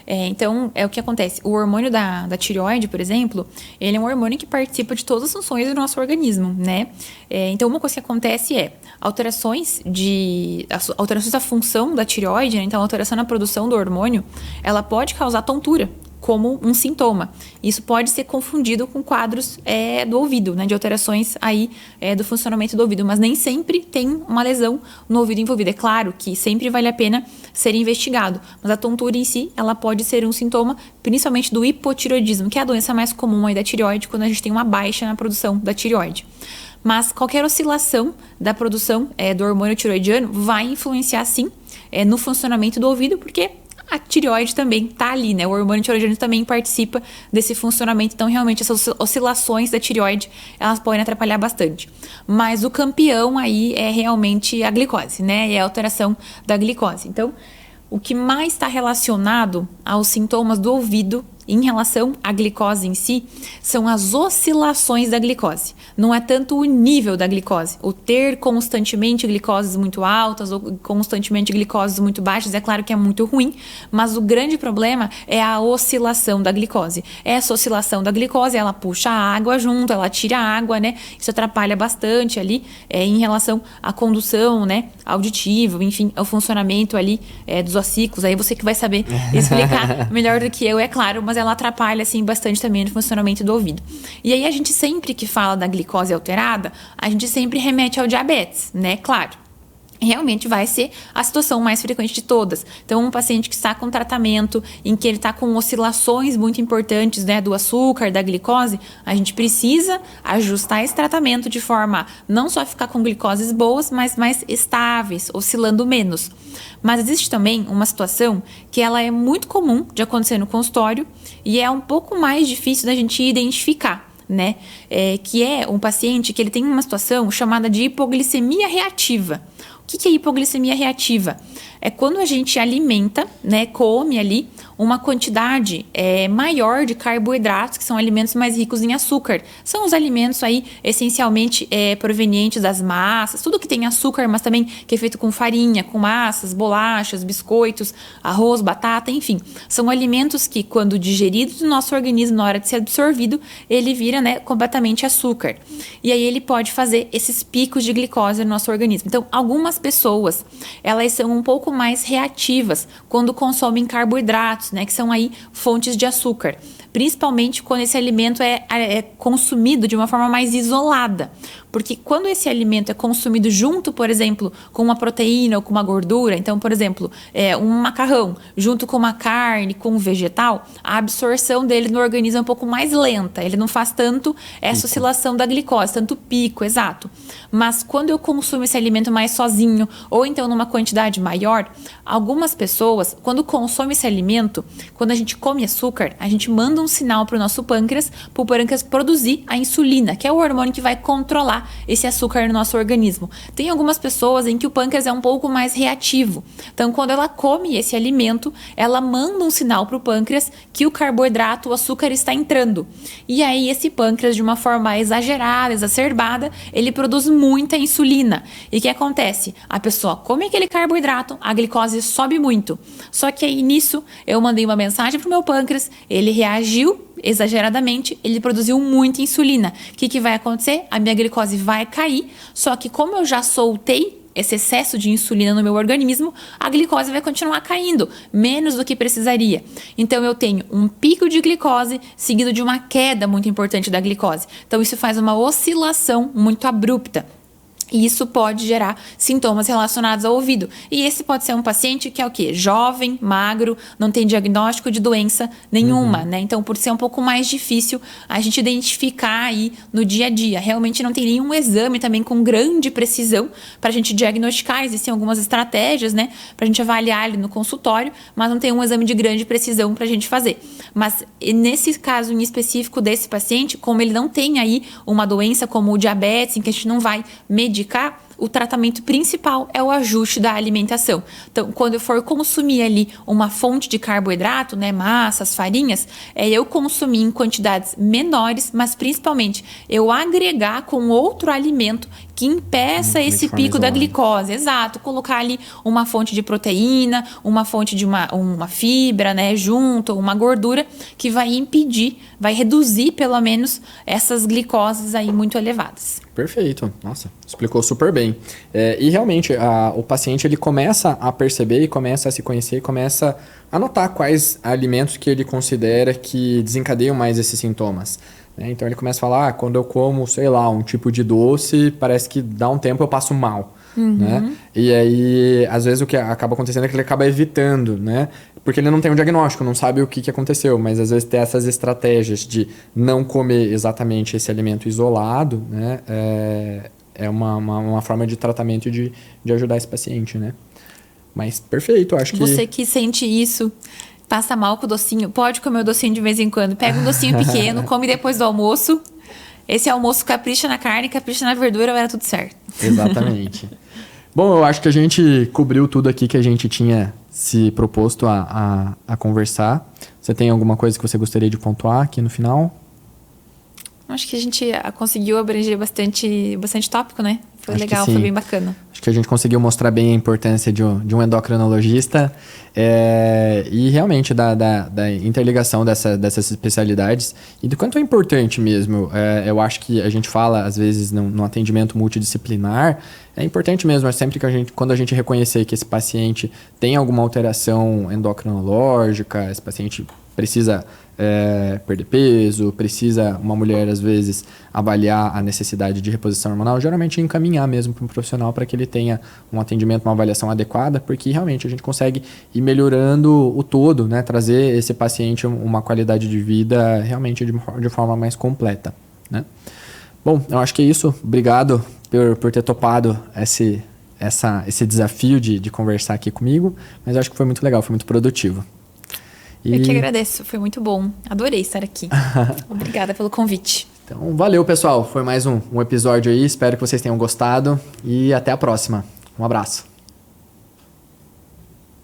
Então, é o que acontece. O hormônio da tireoide, por exemplo, ele é um hormônio que participa de todas as funções do nosso organismo, né? Então, uma coisa que acontece alterações da função da tireoide, né? Então, a alteração na produção do hormônio, ela pode causar tontura como um sintoma. Isso pode ser confundido com quadros do ouvido, né, de alterações aí do funcionamento do ouvido, mas nem sempre tem uma lesão no ouvido envolvido. É claro que sempre vale a pena ser investigado, mas a tontura em si, ela pode ser um sintoma, principalmente do hipotireoidismo, que é a doença mais comum aí da tireoide, quando a gente tem uma baixa na produção da tireoide. Mas qualquer oscilação da produção do hormônio tireoidiano vai influenciar, sim, no funcionamento do ouvido, porque a tireoide também está ali, né? O hormônio tireoidiano também participa desse funcionamento. Então, realmente, essas oscilações da tireoide, elas podem atrapalhar bastante. Mas o campeão aí é realmente a glicose, né? E a alteração da glicose. Então, o que mais está relacionado aos sintomas do ouvido em relação à glicose em si, são as oscilações da glicose. Não é tanto o nível da glicose. O ter constantemente glicoses muito altas ou constantemente glicoses muito baixas, é claro que é muito ruim, mas o grande problema é a oscilação da glicose. Essa oscilação da glicose, ela puxa a água junto, ela tira a água, né? Isso atrapalha bastante ali em relação à condução, né? Auditiva, enfim, ao funcionamento ali dos ossículos. Aí você que vai saber explicar melhor do que eu, é claro, mas ela atrapalha, assim, bastante também no funcionamento do ouvido. E aí, a gente sempre que fala da glicose alterada, a gente sempre remete ao diabetes, né? Claro. realmente vai ser a situação mais frequente de todas. Então, um paciente que está com tratamento, em que ele está com oscilações muito importantes, né, do açúcar, da glicose, a gente precisa ajustar esse tratamento de forma a não só ficar com glicoses boas, mas mais estáveis, oscilando menos. Mas existe também uma situação que ela é muito comum de acontecer no consultório e é um pouco mais difícil da gente identificar, né? Que é um paciente que ele tem uma situação chamada de hipoglicemia reativa. O que é hipoglicemia reativa? É quando a gente alimenta, né, come ali uma quantidade maior de carboidratos, que são alimentos mais ricos em açúcar. São os alimentos aí essencialmente provenientes das massas, tudo que tem açúcar, mas também que é feito com farinha, com massas, bolachas, biscoitos, arroz, batata, enfim. São alimentos que, quando digeridos no nosso organismo, na hora de ser absorvido, ele vira, né, completamente açúcar. E aí ele pode fazer esses picos de glicose no nosso organismo. Então, algumas pessoas, elas são um pouco mais reativas quando consomem carboidratos, né, que são aí fontes de açúcar, principalmente quando esse alimento é consumido de uma forma mais isolada, porque quando esse alimento é consumido junto, por exemplo, com uma proteína ou com uma gordura, então, por exemplo, um macarrão junto com uma carne, com um vegetal, a absorção dele no organismo é um pouco mais lenta, ele não faz tanto essa oscilação da glicose, tanto pico, exato. Mas quando eu consumo esse alimento mais sozinho, ou então numa quantidade maior, algumas pessoas, quando consomem esse alimento, quando a gente come açúcar, a gente manda um sinal para o nosso pâncreas, para o pâncreas produzir a insulina, que é o hormônio que vai controlar esse açúcar no nosso organismo. Tem algumas pessoas em que o pâncreas é um pouco mais reativo. Então, quando ela come esse alimento, ela manda um sinal para o pâncreas que o carboidrato, o açúcar está entrando. E aí, esse pâncreas, de uma forma exagerada, exacerbada, ele produz muita insulina. E o que acontece? A pessoa come aquele carboidrato, a glicose sobe muito. Só que aí, nisso, eu mandei uma mensagem para o meu pâncreas, ele reagiu exageradamente, ele produziu muita insulina. O que vai acontecer? A minha glicose vai cair, só que como eu já soltei esse excesso de insulina no meu organismo, a glicose vai continuar caindo, menos do que precisaria. Então, eu tenho um pico de glicose seguido de uma queda muito importante da glicose. Então, isso faz uma oscilação muito abrupta. E isso pode gerar sintomas relacionados ao ouvido. E esse pode ser um paciente que é o quê? Jovem, magro, não tem diagnóstico de doença nenhuma, né? Então, por ser um pouco mais difícil a gente identificar aí no dia a dia. Realmente não tem nenhum exame também com grande precisão para a gente diagnosticar. Existem algumas estratégias, né? Para a gente avaliar ele no consultório, mas não tem um exame de grande precisão para a gente fazer. Mas nesse caso em específico desse paciente, como ele não tem aí uma doença como o diabetes, em que a gente não vai medicar, o tratamento principal é o ajuste da alimentação. Então, quando eu for consumir ali uma fonte de carboidrato, né, massas, farinhas, eu consumir em quantidades menores, mas principalmente eu agregar com outro alimento que impeça esse pico da glicose. Exato, colocar ali uma fonte de proteína, uma fonte de uma fibra, né, junto, uma gordura que vai impedir, vai reduzir pelo menos essas glicoses aí muito elevadas. Perfeito. Nossa, explicou super bem. E realmente, o paciente ele começa a perceber e começa a se conhecer e começa a notar quais alimentos que ele considera que desencadeiam mais esses sintomas. Então ele começa a falar, quando eu como, sei lá, um tipo de doce, parece que dá um tempo eu passo mal. Né? E aí, às vezes o que acaba acontecendo é que ele acaba evitando, né? Porque ele não tem um diagnóstico, não sabe o que aconteceu, mas às vezes ter essas estratégias de não comer exatamente esse alimento isolado, né? É uma forma de tratamento de ajudar esse paciente, né? Mas perfeito, acho que... Você que sente isso, passa mal com o docinho, pode comer o docinho de vez em quando, pega um docinho pequeno, come depois do almoço. Esse almoço capricha na carne, capricha na verdura, vai dar tudo certo. Exatamente. Bom, eu acho que a gente cobriu tudo aqui que a gente tinha se proposto a conversar. Você tem alguma coisa que você gostaria de pontuar aqui no final? Acho que a gente conseguiu abranger bastante tópico, né? Foi Acho legal, foi bem bacana. Acho que a gente conseguiu mostrar bem a importância de um endocrinologista e realmente da interligação dessas especialidades e do quanto é importante mesmo. Eu acho que a gente fala, às vezes, no atendimento multidisciplinar, é importante mesmo, sempre que quando a gente reconhecer que esse paciente tem alguma alteração endocrinológica, esse paciente precisa perder peso, precisa uma mulher às vezes avaliar a necessidade de reposição hormonal, geralmente encaminhar mesmo para um profissional para que ele tenha um atendimento, uma avaliação adequada, porque realmente a gente consegue ir melhorando o todo, né? Trazer esse paciente uma qualidade de vida realmente de forma mais completa, né? Bom, eu acho que é isso. Obrigado por ter topado esse desafio de conversar aqui comigo, mas eu acho que foi muito legal, foi muito produtivo. Eu que agradeço, foi muito bom. Adorei estar aqui. Obrigada pelo convite. Então, valeu, pessoal. Foi mais um episódio aí. Espero que vocês tenham gostado e até a próxima. Um abraço.